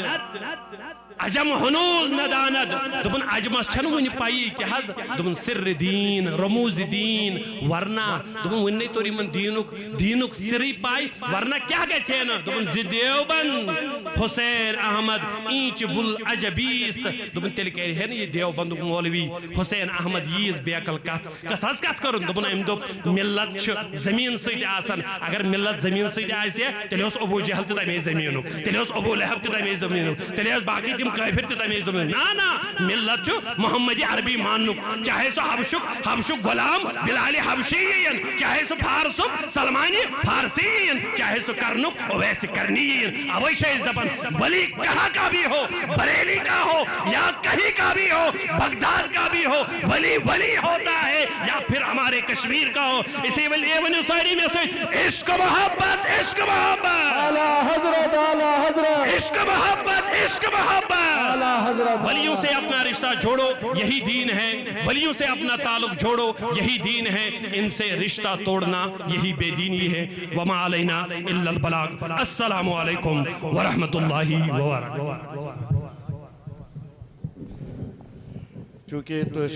عجم ہنوز نداند دبن عجمس چھن ونی پائی کہ حض دبن سر دین رموز دین ورنہ دبن ونی توری من دینک سری پائی ورنہ کیا گئے چھے نا دبن دیوبند حسین احمد اینچ بل عجبیست دبن تیل کہہ رہے ہیں یہ دیوبند مولوی حسین احمد ییز بیکل کت کساز کت کرن دبن ام دب ملت چھ زمین سید آسن اگر ملت زمین سید آسے تیلے اس ابو جہل تی تمی زمینو تیلے اس ابو لہب تی تمی زمینو تیلے اس باقی تم کافر تی تمی زمینو نا ملت چھ محمدی عربی ماننک چاہے سو حبشک غلام بلال حبشیین چاہے سو فارسک سلمانی فارسیین چاہے سو کرنک اویس کرنیین اوی شایز دپن ولی کہاں کا بھی ہو بریلی کا ہو یا کہیں کا بھی ہو بغداد کا بھی ہو ولی ہوتا ہے یا پھر ہمارے کشمیر کا ہو اسی ولی ایون ساری میں سے عشق محبت اعلی حضرت عشق محبت اعلی حضرت ولیوں سے اپنا رشتہ جوڑو یہی دین ہے ولیوں سے اپنا تعلق جوڑو یہی دین ہے ان سے رشتہ توڑنا یہی بے دینی ہے وما علینا الا البلاغ السلام علیکم ورحمت اللہ وبرکاتہ چونکہ تو